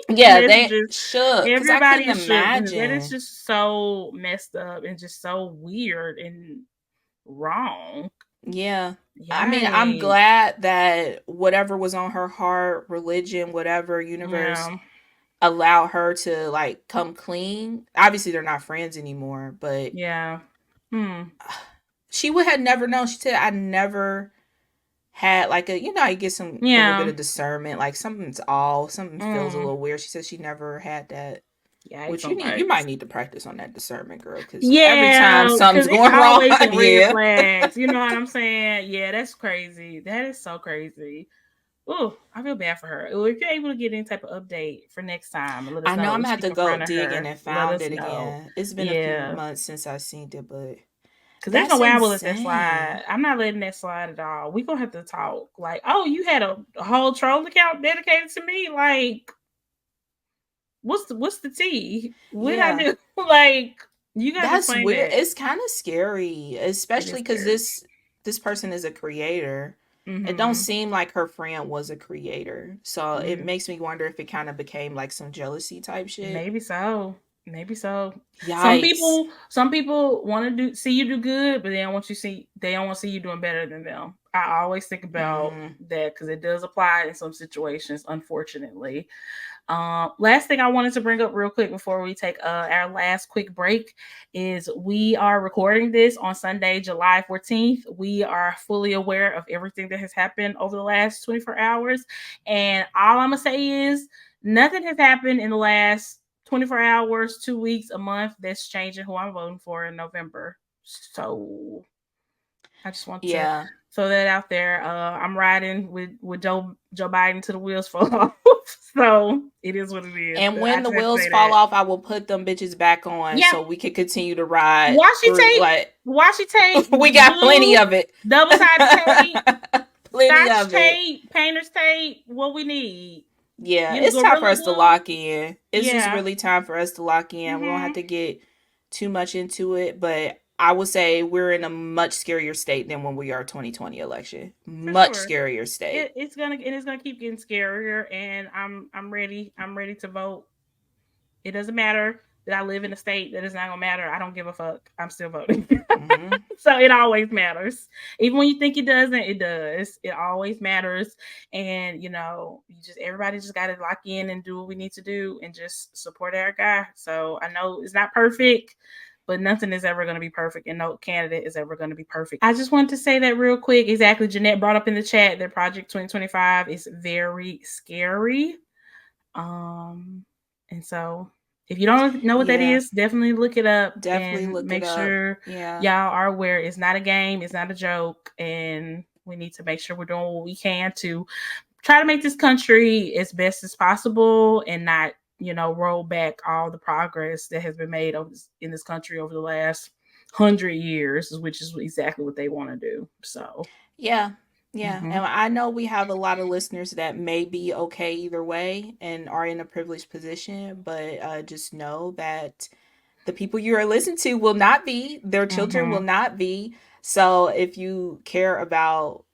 S2: Yeah, they
S1: messages.
S2: shook, because I
S1: Everybody
S2: couldn't
S1: is shook because that is
S2: imagine.
S1: just so messed up and just so weird and wrong.
S2: Yeah. I mean, I'm
S1: Yikes.
S2: glad that whatever was on her heart, religion, whatever, universe
S1: Yeah.
S2: allow her to like come clean. Obviously, they're not friends anymore, but
S1: Yeah. Hmm.
S2: she would have never known. She said, "I never had like a I get some a little bit
S1: Yeah.
S2: of discernment. Like something's off, something feels a
S1: Mm.
S2: little weird." She said she never had that.
S1: Yikes
S2: Which
S1: on
S2: you might
S1: bikes.
S2: need to practice on that discernment, girl, because every time
S1: Yeah,
S2: something's
S1: because it's
S2: going wrong,
S1: always some red
S2: yeah,
S1: flags. You know what I'm saying? Yeah, that's crazy. That is so crazy. Oh, I feel bad for her. Well, if you're able to get any type of update for next time, let us
S2: I
S1: know.
S2: know
S1: At
S2: I'm gonna
S1: least
S2: have
S1: we
S2: to
S1: can
S2: go
S1: front of
S2: digging
S1: her.
S2: and
S1: Let
S2: found
S1: us
S2: it
S1: know.
S2: again. It's been a few
S1: Yeah.
S2: months since I've seen it, but
S1: Cause there's no
S2: that's
S1: way I will let that
S2: insane.
S1: slide. I'm not letting that slide at all. We gonna have to talk. Like, oh, you had a whole troll account dedicated to me. Like, what's the tea? What I
S2: Yeah,
S1: do? Like, you gotta
S2: that's
S1: explain
S2: weird.
S1: that.
S2: It's kind of scary,
S1: It is
S2: especially because
S1: scary.
S2: this person is a creator. It don't
S1: Mm-hmm.
S2: seem like her friend was a creator, so it
S1: Mm,
S2: makes me wonder if it kind of became like some jealousy type shit.
S1: maybe so. Maybe so.
S2: Yikes.
S1: Some people want to do see you do good, but they don't want to see you doing better than them. I always think about
S2: Mm,
S1: that because it does apply in some situations, unfortunately. Last thing I wanted to bring up real quick before we take our last quick break is we are recording this on Sunday, July 14th. We are fully aware of everything that has happened over the last 24 hours. And all I'm going to say is nothing has happened in the last 24 hours, 2 weeks, a month that's changing who I'm voting for in November. So I just want to
S2: yeah.
S1: throw that out there. I'm riding with Joe Biden to the wheels fall off. So it is what it is.
S2: And
S1: I
S2: when the
S1: just have to
S2: wheels
S1: say
S2: fall
S1: that.
S2: off, I will put them bitches back on
S1: Yeah,
S2: so we can continue to ride
S1: washi
S2: through.
S1: tape,
S2: Like,
S1: washi tape,
S2: we got plenty
S1: glue,
S2: of it.
S1: double sided tape,
S2: Plenty
S1: scotch
S2: of it.
S1: tape, painter's tape. What we need,
S2: Yeah,
S1: you know,
S2: it's time for
S1: gorilla
S2: us to
S1: glue.
S2: lock in. It's just
S1: Yeah.
S2: really time for us to lock in. We don't have
S1: Mm-hmm.
S2: to get too much into it, but I would say we're in a much scarier state than when we are 2020 election.
S1: For
S2: Much
S1: sure.
S2: scarier state.
S1: It's gonna keep getting scarier, and I'm ready. I'm ready to vote. It doesn't matter that I live in a state that is not gonna matter. I don't give a fuck. I'm still voting.
S2: Hmm.
S1: So it always matters. Even when you think it doesn't, it does. It always matters. And you just everybody just gotta lock in and do what we need to do and just support our guy. So I know it's not perfect, but nothing is ever going to be perfect and no candidate is ever going to be perfect. I just wanted to say that real quick. Exactly. Jeanette brought up in the chat that Project 2025 is very scary. Um, and so if you don't know what that
S2: Yeah,
S1: is, definitely look it up
S2: definitely
S1: and
S2: look it
S1: make
S2: up.
S1: sure
S2: Yeah.
S1: y'all are aware it's not a game, it's not a joke, and we need to make sure we're doing what we can to try to make this country as best as possible and not, roll back all the progress that has been made in this country over the last 100 years, which is exactly what they want to do. So,
S2: Yeah. Yeah.
S1: mm-hmm.
S2: And I know we have a lot of listeners that may be okay either way and are in a privileged position, but just know that the people you are listening to will not be, their children will
S1: Mm-hmm.
S2: not be. So if you care about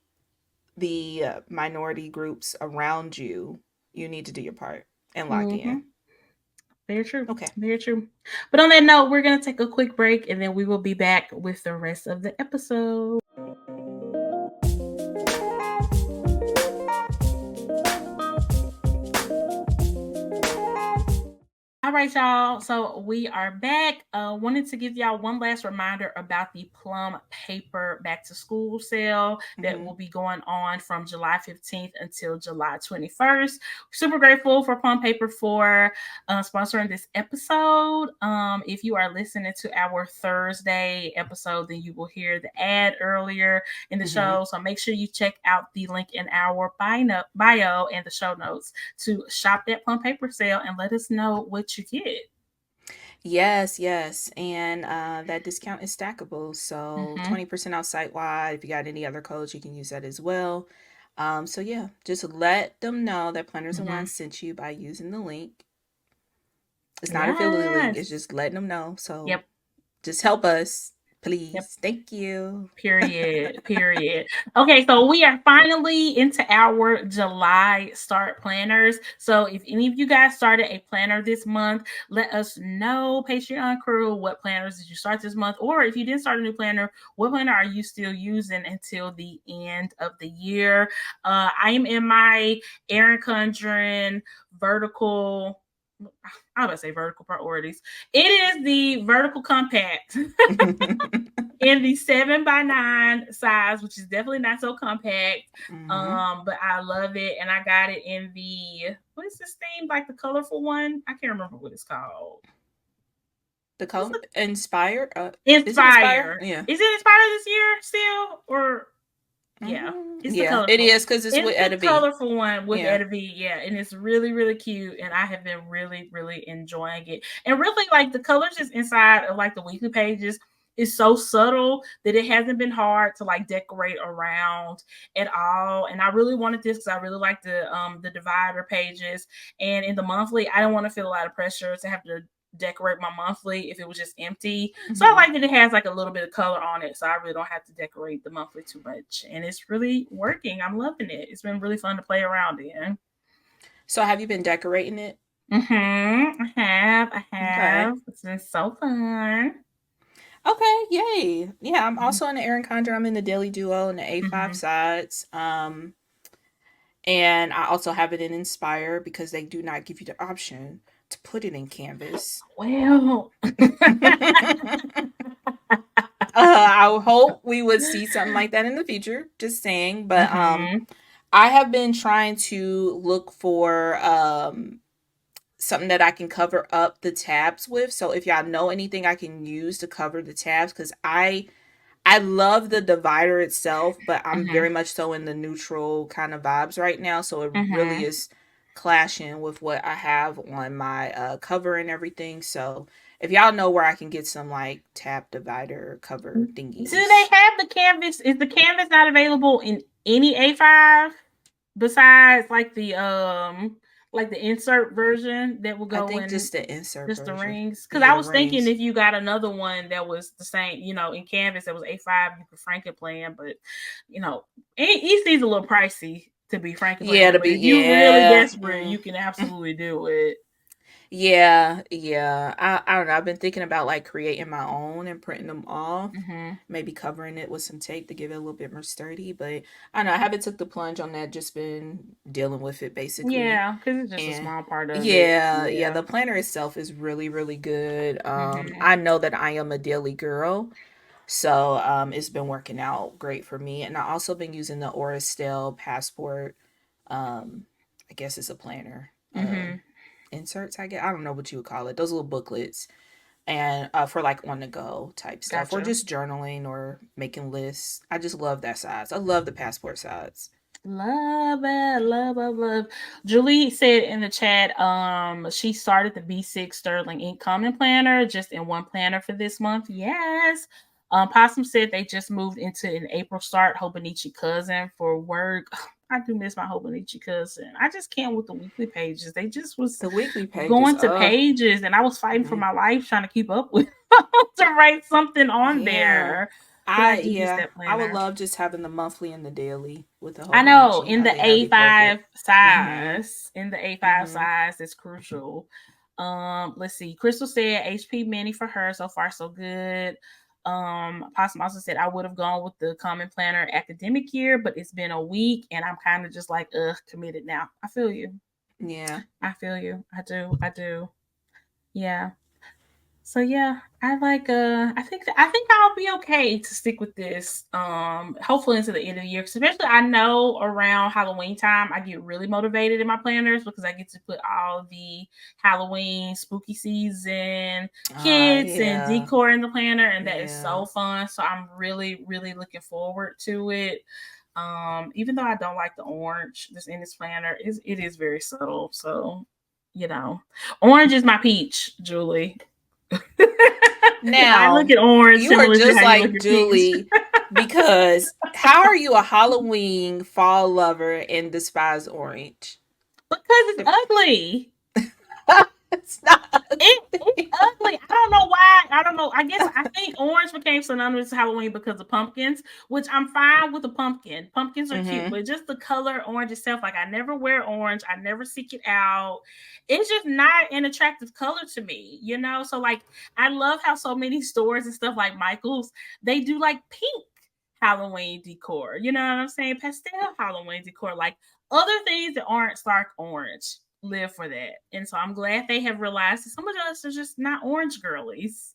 S2: the minority groups around you, you need to do your part and lock
S1: Mm-hmm.
S2: in.
S1: Very true.
S2: Okay.
S1: Very true. But on that note, we're going to take a quick break and then we will be back with the rest of the episode. All right, y'all. So we are back. Wanted to give y'all one last reminder about the Plum Paper Back to School sale that
S2: Mm-hmm.
S1: will be going on from July 15th until July 21st. Super grateful for Plum Paper for sponsoring this episode. If you are listening to our Thursday episode, then you will hear the ad earlier in the
S2: Mm-hmm.
S1: show. So make sure you check out the link in our bio and the show notes to shop that Plum Paper sale and let us know what you get.
S2: Yes, yes. And that discount is stackable. So
S1: Mm-hmm.
S2: 20% off site wide. If you got any other codes, you can use that as well. So yeah, just let them know that Planners and
S1: Mm-hmm.
S2: Wines sent you by using the link. It's not an affiliate link, it's
S1: Yes.
S2: just letting them know. So
S1: Yep.
S2: just help us. Please. Thank you.
S1: Period. Period. Okay, so we are finally into our July start planners. So if any of you guys started a planner this month, let us know, Patreon crew, what planners did you start this month? Or if you didn't start a new planner, what planner are you still using until the end of the year? I am in my Erin Condren vertical. I was about to say vertical priorities. It is the vertical compact in the 7x9 size, which is definitely not so compact. But I love it, and I got it in the, what is this theme, like the colorful one? I can't remember what it's called.
S2: The color Inspire.
S1: Inspire.
S2: Yeah.
S1: Is it Inspire this year still, or yeah? It's the colorful.
S2: It is, because it's with Etta
S1: the
S2: B.
S1: colorful one with Etta B. Yeah, and it's really, really cute, and I have been really, really enjoying it. And really, like, the colors just inside of like the weekly pages is so subtle that it hasn't been hard to like decorate around at all. And I really wanted this because I really like the divider pages. And in the monthly, I don't want to feel a lot of pressure to have to decorate my monthly if it was just empty. So I like that it has like a little bit of color on it, so I really don't have to decorate the monthly too much, and it's really working. I'm loving it. It's been really fun to play around in.
S2: So have you been decorating it?
S1: I have. Okay. It's been so fun.
S2: Okay, yay. Yeah, I'm also in the Erin Condren. I'm in the Daily Duo and the A5 sides. And I also have it in Inspire because they do not give you the option to put it in Canvas.
S1: Well,
S2: I hope we would see something like that in the future. Just saying, but I have been trying to look for something that I can cover up the tabs with. So if y'all know anything I can use to cover the tabs, because I love the divider itself, but I'm very much so in the neutral kind of vibes right now. So it really is clashing with what I have on my cover and everything. So if y'all know where I can get some like tab divider cover thingies.
S1: Do they have the canvas? Is the canvas not available in any A5 besides like the insert version that will go
S2: I think
S1: in
S2: just the insert
S1: just
S2: version.
S1: The rings? Because I was thinking if you got another one that was the same, in canvas that was A5, you could Franken plan, but it seems a little pricey to be Franken plan.
S2: Yeah, to
S1: be,
S2: be
S1: if you're really desperate, you can absolutely do it.
S2: Yeah. I don't know. I've been thinking about like creating my own and printing them off. Maybe covering it with some tape to give it a little bit more sturdy. But I don't know. I haven't took the plunge on that. Just been dealing with it basically.
S1: Yeah, because it's just a small part of it.
S2: Yeah. The planner itself is really, really good. I know that I am a daily girl. So it's been working out great for me. And I also been using the Oristelle Passport. I guess it's a planner. Inserts, I guess. I don't know what you would call it. Those little booklets. And for like on the go type stuff. Or just journaling or making lists. I just love that size. I love the Passport size.
S1: Love it. Love. Julie said in the chat, she started the B6 Sterling Ink Common Planner just in one planner for this month. Yes. Possum said they just moved into an April start, Hobonichi cousin for work. I do miss my Hobonichi cousin. I just can't with the weekly pages. They just was
S2: the weekly pages,
S1: going to pages, and I was fighting for my life trying to keep up with to write something on there.
S2: I would love just having the monthly and the daily with the whole.
S1: I know in the A5 size. In the A5 size, it's crucial. Let's see. Crystal said HP Mini for her. So far, so good. Possum also said I would have gone with the Common Planner academic year, but it's been a week and I'm kind of just like committed now. I feel you.
S2: Yeah.
S1: I feel you. I do. Yeah. So yeah, I think I'll be okay to stick with this. Hopefully into the end of the year. Especially I know around Halloween time I get really motivated in my planners because I get to put all the Halloween spooky season kits and decor in the planner, and that is so fun. So I'm really, really looking forward to it. Even though I don't like the orange that's in this planner, it is very subtle. So, orange is my peach, Julie.
S2: Now
S1: I look at orange.
S2: You are just like Julie because how are you a Halloween fall lover and despise orange?
S1: Because it's ugly.
S2: It's not ugly.
S1: It's ugly. I don't know why I don't know. I think orange became synonymous with Halloween because of pumpkins, which I'm fine with a pumpkin. Pumpkins are cute, but just the color orange itself, like I never wear orange. I never seek it out. It's just not an attractive color to me, you know? So like I love how so many stores and stuff like Michael's, they do like pink Halloween decor. You know what I'm saying? Pastel Halloween decor. Like other things that aren't stark orange live for that. And so I'm glad they have realized that some of us are just not orange girlies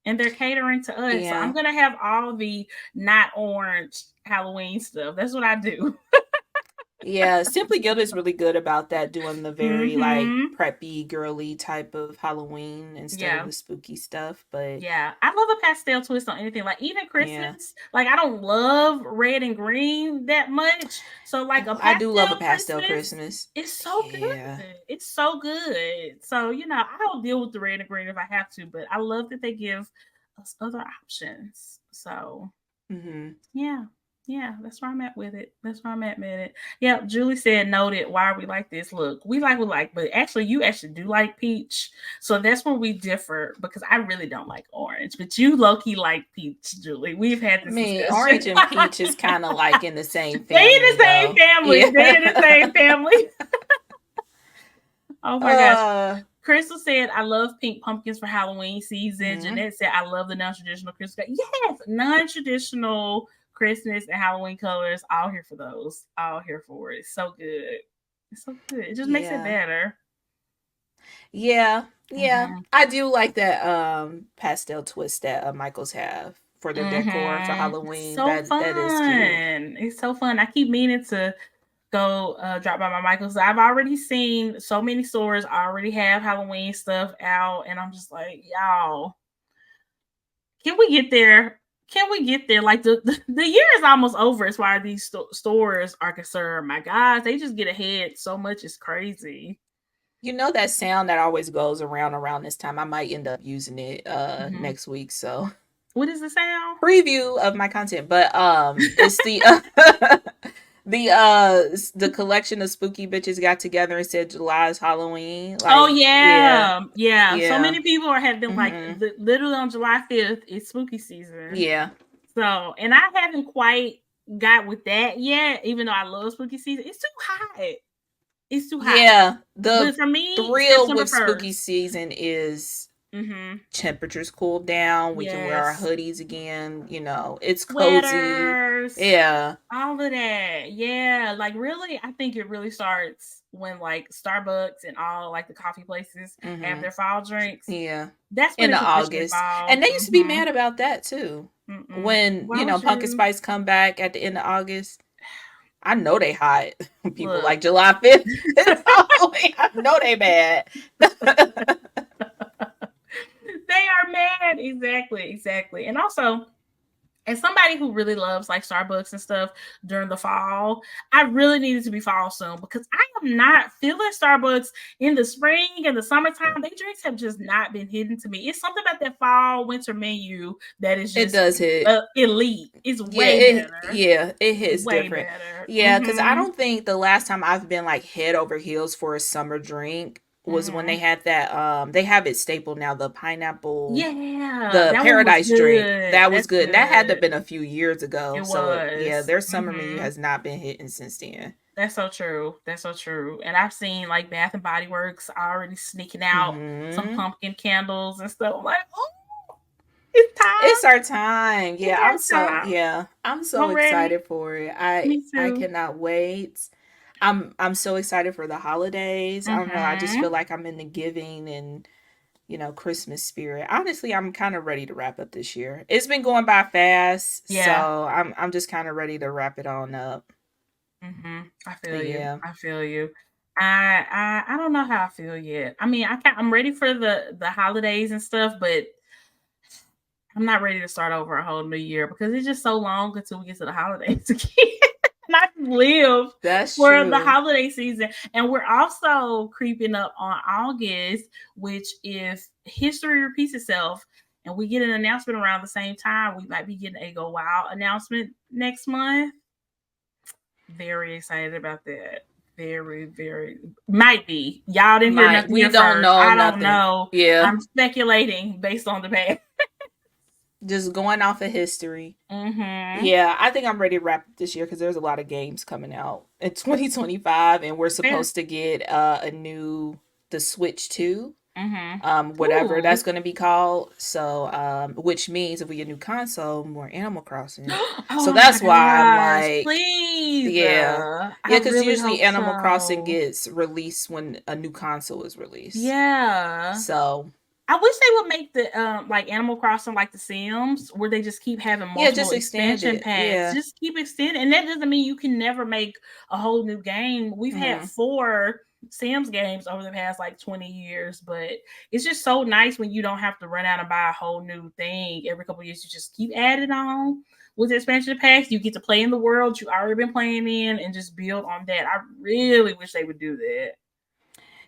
S1: and they're catering to us. Yeah. So I'm going to have all the not orange Halloween stuff. That's what I do.
S2: Yeah, Simply Gilded is really good about that, doing the very like preppy, girly type of Halloween instead of the spooky stuff. But
S1: yeah, I love a pastel twist on anything. Like even Christmas, like I don't love red and green that much. So like
S2: I do love a pastel Christmas.
S1: It's so good. It's so good. So you know, I'll deal with the red and green if I have to, but I love that they give us other options. So yeah, that's where I'm at with it. That's where I'm at with it. Yeah, Julie said, noted. Why are we like this? Look, we like, but actually, you actually do like peach. So that's where we differ because I really don't like orange, but you low key like peach, Julie. We've had this discussion.
S2: Orange and peach is kind of like in the same family.
S1: They in the same family. Yeah. They in the same family. Oh my gosh. Crystal said, I love pink pumpkins for Halloween season. Jeanette said, I love the non-traditional Christmas. Yes, non-traditional Christmas and Halloween colors. All here for those. All here for it. So good. It's so good. It just makes it better.
S2: Yeah. I do like that pastel twist that Michaels have for their decor for Halloween.
S1: So fun. That is cute. It's so fun. I keep meaning to go drop by my Michaels. I've already seen so many stores already have Halloween stuff out, and I'm just like, y'all, can we get there? Can we get there? Like the year is almost over as far as these stores are concerned. My gosh, they just get ahead so much. It's crazy.
S2: You know that sound that always goes around this time. I might end up using it next week. So
S1: what is the sound?
S2: Preview of my content, but it's the the collection of spooky bitches got together and said July's Halloween.
S1: Like, oh yeah. So many people have been like, literally on July 5th is spooky season.
S2: Yeah.
S1: So, and I haven't quite got with that yet, even though I love spooky season. It's too hot. It's too hot.
S2: Yeah. For me, thrill with spooky season is temperatures cool down. We can wear our hoodies again. You know, it's cozy. Sweaters,
S1: yeah. All of that. Yeah. Like really, I think it really starts when like Starbucks and all like the coffee places have their fall drinks.
S2: Yeah.
S1: That's when
S2: in the August. And they used to be mad about that too. When, Pumpkin Spice come back at the end of August. I know they hot. People like July 5th. I know they mad.
S1: They are mad. Exactly. And also, as somebody who really loves like Starbucks and stuff during the fall, I really needed to be fall soon because I am not feeling Starbucks in the spring and the summertime. Their drinks have just not been hitting to me. It's something about that fall winter menu that is just
S2: it does hit
S1: elite. It's way better.
S2: It hits way different. Better. Yeah, because I don't think the last time I've been like head over heels for a summer drink was when they had that they have it stapled now, the pineapple, the paradise drink. That was good. That had to have been a few years ago. Their summer menu has not been hitting since then.
S1: That's so true. And I've seen like Bath and Body Works already sneaking out some pumpkin candles and stuff. I'm like, oh, it's time.
S2: It's our time. Yeah, I'm so excited for it. I cannot wait. I'm so excited for the holidays. I don't know. I just feel like I'm in the giving and, Christmas spirit. Honestly, I'm kind of ready to wrap up this year. It's been going by fast. Yeah. So I'm just kind of ready to wrap it on up.
S1: I feel you. I don't know how I feel yet. I mean, I'm ready for the holidays and stuff, but I'm not ready to start over a whole new year because it's just so long until we get to the holidays again. Not live for the holiday season. And we're also creeping up on August, which if history repeats itself and we get an announcement around the same time, we might be getting a Go Wild announcement next month. Very excited about that. Very, very might be. Y'all didn't hear nothing.
S2: We don't know.
S1: I don't know. Yeah. I'm speculating based on the past.
S2: Just going off of history.
S1: Mm-hmm.
S2: Yeah, I think I'm ready to wrap up this year because there's a lot of games coming out in 2025, and we're
S1: Fair.
S2: supposed to get a new the Switch 2,
S1: Mm-hmm.
S2: whatever
S1: Ooh.
S2: that's going to be called. So, which means if we get a new console, more Animal Crossing. So
S1: Oh my
S2: that's why I'm
S1: gosh,
S2: like,
S1: please.
S2: yeah,
S1: I
S2: yeah, because
S1: really
S2: usually
S1: hope
S2: Animal Crossing
S1: so.
S2: gets released when a new console is released.
S1: Yeah.
S2: So
S1: I wish they would make the like Animal Crossing like the Sims, where they just keep having
S2: yeah,
S1: multiple
S2: just extend
S1: expansion
S2: it.
S1: packs.
S2: Yeah.
S1: Just keep extending, and that doesn't mean you can never make a whole new game. We've had
S2: Hmm.
S1: 4 Sims games over the past like 20 years, but it's just so nice when you don't have to run out and buy a whole new thing every couple of years. You just keep adding on with expansion packs. You get to play in the world you already been playing in and just build on that. I really wish they would do that.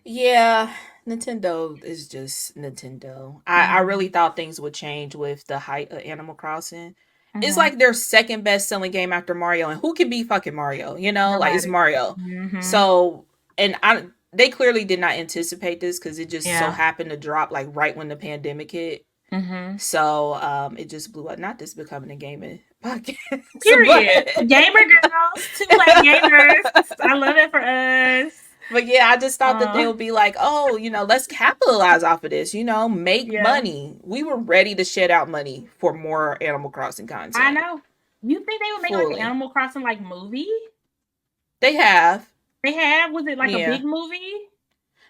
S2: Yeah, Nintendo is just Nintendo. I really
S1: Mm-hmm.
S2: thought things would change with the height of Animal Crossing. It's
S1: Mm-hmm.
S2: like their second best selling game after Mario, and who can be fucking Mario? You know, like it's
S1: Nobody.
S2: Mario.
S1: Mm-hmm.
S2: So, and I they clearly did not anticipate this because it just so
S1: Yeah.
S2: happened to drop like right when the pandemic hit.
S1: Mm-hmm.
S2: So, it just blew up. Not this becoming a gaming podcast,
S1: Period.
S2: but
S1: Gamer girls, 2 black gamers. I love it for us.
S2: But yeah, I just thought that they
S1: Uh,
S2: would be like, oh, let's capitalize off of this, make
S1: yeah,
S2: money. We were ready to shed out money for more Animal Crossing
S1: I
S2: content.
S1: know. You think they would make like an
S2: Fully.
S1: Animal Crossing like movie?
S2: They have.
S1: They have. Was it like a
S2: Yeah.
S1: big movie?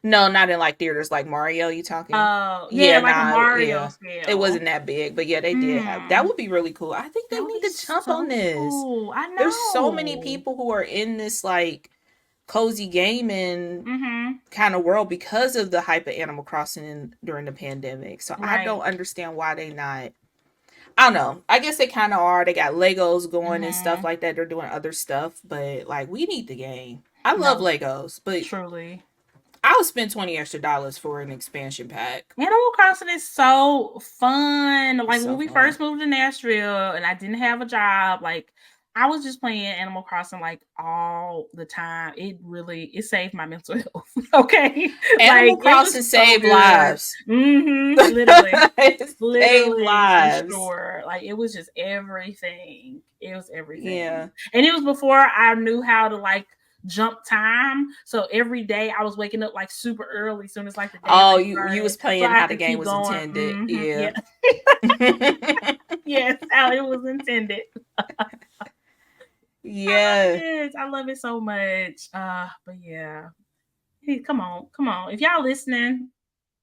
S2: No, not in like theaters like Mario, you talking?
S1: Yeah,
S2: Yeah,
S1: like a
S2: nah,
S1: Mario
S2: yeah. It
S1: scale.
S2: wasn't that big, but yeah, they did have. That
S1: Hmm.
S2: would be really cool. I think
S1: That
S2: they
S1: would
S2: need
S1: be
S2: to jump on
S1: so
S2: this.
S1: cool. I
S2: There's so many
S1: know.
S2: people who are in this like cozy gaming
S1: Mm-hmm.
S2: kind of world because of the hype of Animal Crossing during the pandemic. So I don't
S1: Right.
S2: understand why they not. I don't know. I guess they kind of are. They got Legos going and stuff
S1: Mm-hmm.
S2: like that. They're doing other stuff, but like we need the game. I love
S1: No,
S2: Legos, but
S1: truly.
S2: I'll spend $20 extra for an expansion pack.
S1: Animal Crossing is so fun.
S2: It's
S1: Like when
S2: so
S1: we
S2: fun.
S1: first moved to Nashville and I didn't have a job, like I was just playing Animal Crossing like all the time. It saved my mental health. Okay. Like
S2: Animal
S1: it was
S2: Crossing
S1: so
S2: save
S1: good.
S2: lives.
S1: Literally.
S2: It save
S1: Literally for
S2: lives.
S1: sure. Like it was just everything. It was
S2: Yeah.
S1: everything. And it was before I knew how to like jump time. So every day I was waking up like super early as soon as like the
S2: Oh,
S1: daylight
S2: you
S1: started.
S2: was
S1: So
S2: playing
S1: I
S2: how the
S1: could
S2: game
S1: keep
S2: was
S1: going.
S2: intended. Yeah.
S1: Yeah. Yes, how it was intended. I love
S2: Yeah.
S1: it. I love it so much. But yeah. Hey, come on, come on. If y'all listening,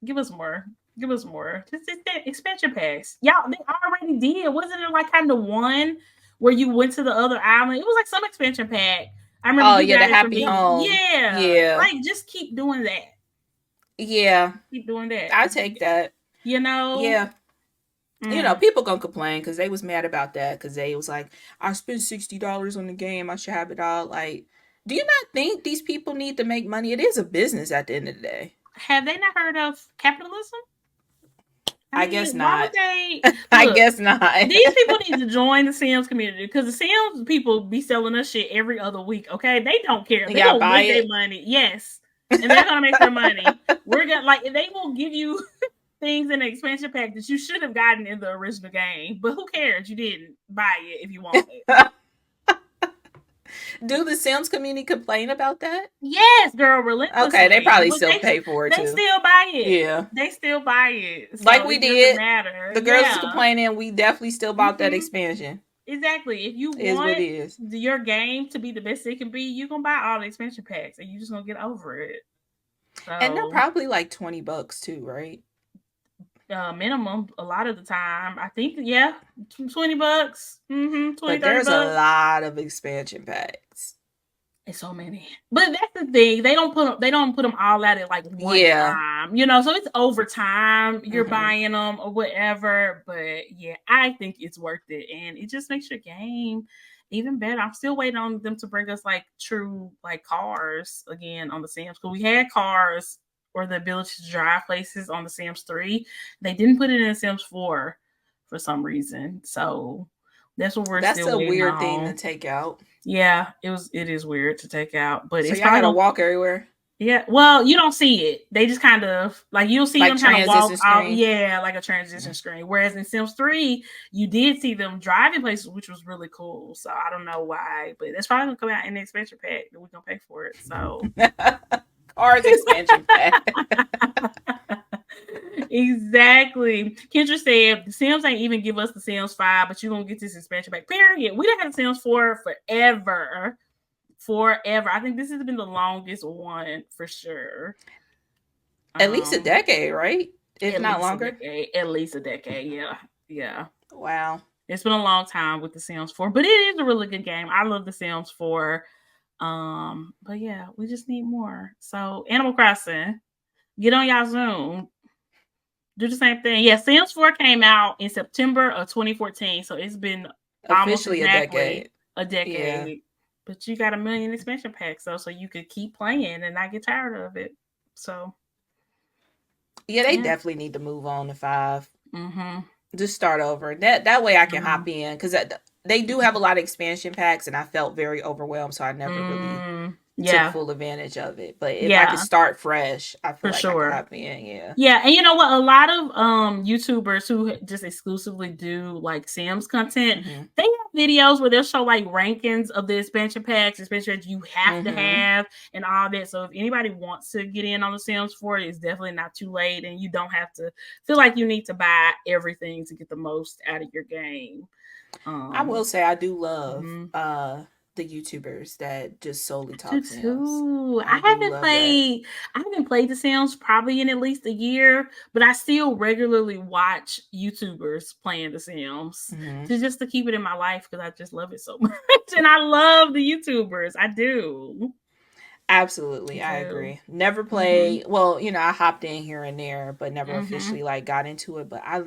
S1: give us more. Give us more. Just expansion packs. Y'all, they already did. Wasn't it like kind of one where you went to the other island? It was like some expansion pack. I remember
S2: Oh
S1: you
S2: yeah, the
S1: got it for
S2: happy
S1: me.
S2: home.
S1: Yeah.
S2: Yeah.
S1: Like just keep doing that.
S2: Yeah.
S1: Keep doing that.
S2: I take that.
S1: You know?
S2: Yeah.
S1: Mm,
S2: People gonna complain because they was mad about that because they was like, I spent $60 on the game. I should have it all. Like, do you not think these people need to make money? It is a business at the end of the day.
S1: have they not heard of capitalism? I
S2: I guess
S1: mean, why would
S2: not.
S1: they
S2: I
S1: look?
S2: guess not.
S1: These people need to join the Sims community because the Sims people be selling us shit every other week. Okay, they don't care. They're
S2: Y'all
S1: gonna
S2: buy
S1: make their
S2: it.
S1: money. Yes, and they're gonna make their money. We're gonna like they will give you things in the expansion pack that you should have gotten in the original game. But who cares? You didn't buy it if you want it.
S2: Do the Sims community complain about that?
S1: Yes, girl,
S2: Okay, they
S1: relentlessly.
S2: probably
S1: But
S2: still pay for it
S1: they
S2: too.
S1: still buy it.
S2: Yeah.
S1: They still buy it.
S2: Like
S1: So
S2: we
S1: it doesn't
S2: did.
S1: matter.
S2: The girls was
S1: Yeah.
S2: complaining. We definitely still bought that
S1: Mm-hmm.
S2: expansion.
S1: Exactly. If you
S2: It is what
S1: want
S2: it is.
S1: your game to be the best it can be, you're gonna buy all the expansion packs and you're just gonna get over it.
S2: And they're
S1: So
S2: probably like $20 too, right?
S1: minimum a lot of the time. I think yeah, $20. 20,
S2: But
S1: 30
S2: there's a
S1: bucks.
S2: lot of expansion packs.
S1: It's so many. But that's the thing. They don't put them all out at like one
S2: Yeah.
S1: time. So it's over time you're
S2: Hmm.
S1: buying them or whatever. But yeah, I think it's worth it. And it just makes your game even better. I'm still waiting on them to bring us like true like cars again on the Sims. Because we had cars or the ability to drive places on the Sims 3. They didn't put it in the Sims 4 for some reason. So that's what we're
S2: That's
S1: still
S2: a
S1: waiting
S2: weird thing to
S1: on.
S2: take out.
S1: Yeah, it is weird to take out, but
S2: So
S1: it's
S2: y'all
S1: probably
S2: gotta
S1: gonna
S2: walk everywhere.
S1: Yeah, well, you don't see it. They just kind of like you'll see
S2: Like
S1: them kind of walk
S2: transition
S1: out,
S2: screen.
S1: yeah, like a transition screen. Whereas in Sims 3, you did see them driving places, which was really cool. So I don't know why, but that's probably gonna come out in the expansion pack that we're gonna pay for it. So
S2: Cars expansion pack.
S1: exactly. Kendra said the Sims ain't even give us the Sims 5, but you're gonna get this expansion pack. Period. We done had the Sims 4 forever. Forever. I think this has been the longest one for sure.
S2: At least a decade, right? If
S1: At
S2: not
S1: least a
S2: longer.
S1: decade. At least a decade. Yeah. Yeah.
S2: Wow.
S1: It's been a long time with the Sims 4, but it is a really good game. I love the Sims 4. But yeah, we just need more. So Animal Crossing, get on y'all Zoom. Do the same thing. Yeah, Sims 4 came out in September of 2014. So it's been almost
S2: Officially a
S1: exactly
S2: decade.
S1: a
S2: Yeah.
S1: decade. But you got a million expansion packs though, so you could keep playing and not get tired of it. So
S2: Yeah, they
S1: yeah.
S2: definitely need to move on to 5.
S1: Mm-hmm.
S2: Just start over. That way I can
S1: Uh-huh.
S2: hop in because they do have a lot of expansion packs, and I felt very overwhelmed, so I never really took
S1: Yeah.
S2: full advantage of it. But if I could
S1: Yeah.
S2: start fresh, I feel
S1: For
S2: like I could
S1: sure.
S2: hop in. Yeah.
S1: Yeah, and you know what? A lot of YouTubers who just exclusively do like Sims content,
S2: Mm-hmm.
S1: they have videos where they'll show like rankings of the expansion packs, expansion packs you have to
S2: Mm-hmm.
S1: have, and all that. So if anybody wants to get in on the Sims 4, it's definitely not too late, and you don't have to feel like you need to buy everything to get the most out of your game.
S2: I will say I do love
S1: Mm-hmm.
S2: the YouTubers that just solely
S1: Do
S2: talk Sims.
S1: too.
S2: I do love that.
S1: I haven't played The Sims probably in at least a year, but I still regularly watch YouTubers playing The Sims
S2: Mm-hmm.
S1: to keep it in my life because I just love it so much. And I love the YouTubers. I do.
S2: Absolutely, I
S1: Do.
S2: agree. Never
S1: Mm-hmm.
S2: play. Well, I hopped in here and there, but never
S1: Mm-hmm.
S2: officially like got into it. But I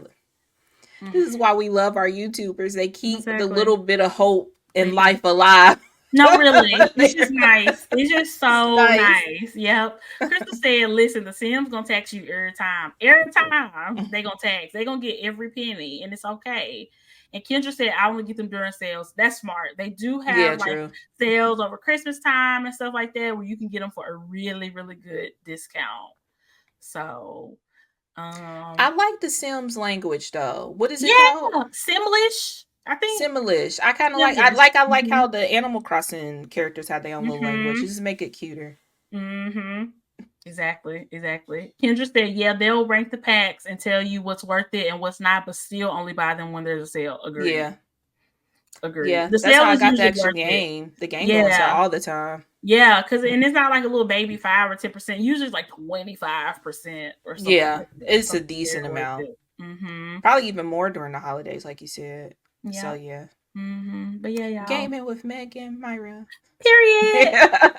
S1: Mm-hmm.
S2: this is why we love our YouTubers. They keep the
S1: Exactly.
S2: little bit of hope in
S1: They do.
S2: life alive.
S1: No, really. It's just
S2: There.
S1: nice. It's just
S2: It's
S1: so
S2: nice.
S1: nice. Yep. Crystal said, listen, the Sims gonna tax you every time. Every time they gonna tax. They gonna get every penny, and it's okay. And Kendra said, I only get them during sales. That's smart. They do
S2: Yeah,
S1: have like
S2: true.
S1: sales over Christmas time and stuff like that where you can get them for a really, really good discount. So
S2: I like the Sims language though. What is it called?
S1: yeah, Simlish. I think
S2: Similish. I kind of like. I
S1: Simlish.
S2: like. I like
S1: Mm-hmm.
S2: how the Animal Crossing characters have their own little language.
S1: Mm-hmm.
S2: Just make it cuter.
S1: Mm-hmm. Exactly, exactly. Kendra said, yeah, they'll rank the packs and tell you what's worth it and what's not, but still only buy them when there's a sale. Agreed.
S2: Yeah,
S1: Agreed.
S2: yeah.
S1: The
S2: That's how
S1: sale
S2: I
S1: is
S2: got the
S1: usually
S2: actual
S1: worth it.
S2: game. The game go on sale
S1: Yeah.
S2: all the time.
S1: Yeah, because and it's not like a little baby 5 or 10%. Usually it's like 25% or something
S2: Yeah,
S1: like that.
S2: it's a
S1: Something
S2: decent
S1: very worth
S2: amount.
S1: it. Mm-hmm.
S2: Probably even more during the holidays, like you said. So
S1: Yeah.
S2: yeah,
S1: Mm-hmm. But yeah, y'all.
S2: gaming with Meg and Myra.
S1: Period.
S2: Yeah.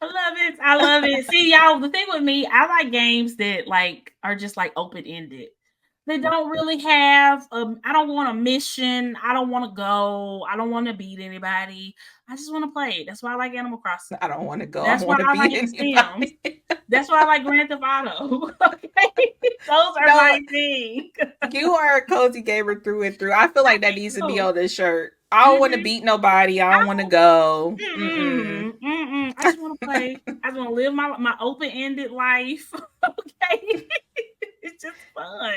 S1: I love it. I love it. See, y'all, the thing with me, I like games that like are just like open ended. They don't really have I don't want a mission. I don't want to go. I don't want to beat anybody. I just want to play. That's why I like Animal Crossing.
S2: I don't want to go. I
S1: That's
S2: don't
S1: why
S2: want to
S1: I
S2: beat
S1: like The Sims.
S2: anybody.
S1: That's why I like Grand Theft Auto. Okay. Those are
S2: No,
S1: my thing.
S2: you are a cozy gamer through and through. I feel like that needs to be
S1: Oh.
S2: on this shirt. I don't want to
S1: Mm-hmm.
S2: beat nobody. I
S1: I
S2: don't want to go.
S1: Mm-mm, mm-mm. I just want to play. I just want to live my open ended life. Okay, it's just fun.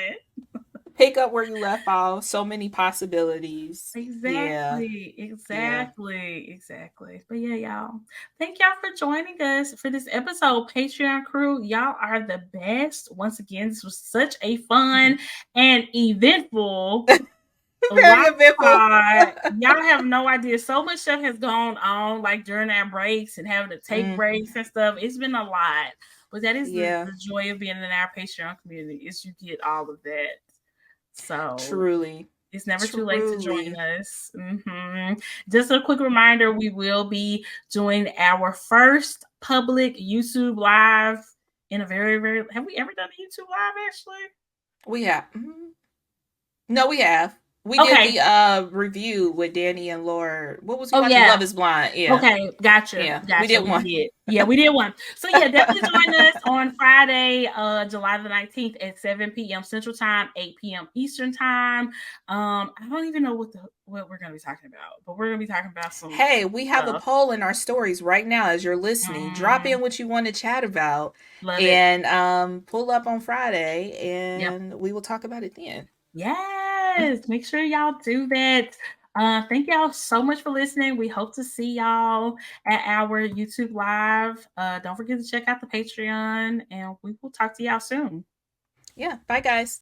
S2: Pick up where you left off. So many possibilities. Yeah.
S1: Exactly,
S2: Yeah.
S1: exactly. But yeah, y'all. Thank y'all for joining us for this episode. Patreon crew, y'all are the best. Once again, this was such a fun and eventful
S2: Very
S1: live
S2: eventful.
S1: pod. Y'all have no idea. So much stuff has gone on, like during our breaks and having to take breaks and stuff. It's been a lot. But that is
S2: Yeah.
S1: the joy of being in our Patreon community, is you get all of that. So
S2: Truly.
S1: it's never too late to join
S2: Truly.
S1: us. Mm-hmm. Just a quick reminder, we will be doing our first public YouTube live in a very, have we ever done a YouTube live, actually?
S2: We have. No, we have. We did
S1: Okay.
S2: the review with Danny and Laura. What was we
S1: Oh
S2: watching?
S1: yeah.
S2: Love is Blind. Yeah.
S1: Okay, gotcha,
S2: Yeah. We
S1: gotcha.
S2: did
S1: We
S2: one.
S1: did. Yeah, we did one. So yeah, definitely join us on Friday, July the 19th at 7 p.m. Central Time, 8 p.m. Eastern Time. I don't even know what we're gonna be talking about, but we're gonna be talking about some
S2: Hey, we have a
S1: stuff.
S2: poll in our stories right now as you're listening. Drop in what you want to chat about
S1: Love it.
S2: and pull up on Friday
S1: Yep.
S2: and we will talk about it then.
S1: Yes. Make sure y'all do that. Thank y'all so much for listening. We hope to see y'all at our YouTube live. Don't forget to check out the Patreon, and we will talk to y'all soon.
S2: Yeah. Bye, guys.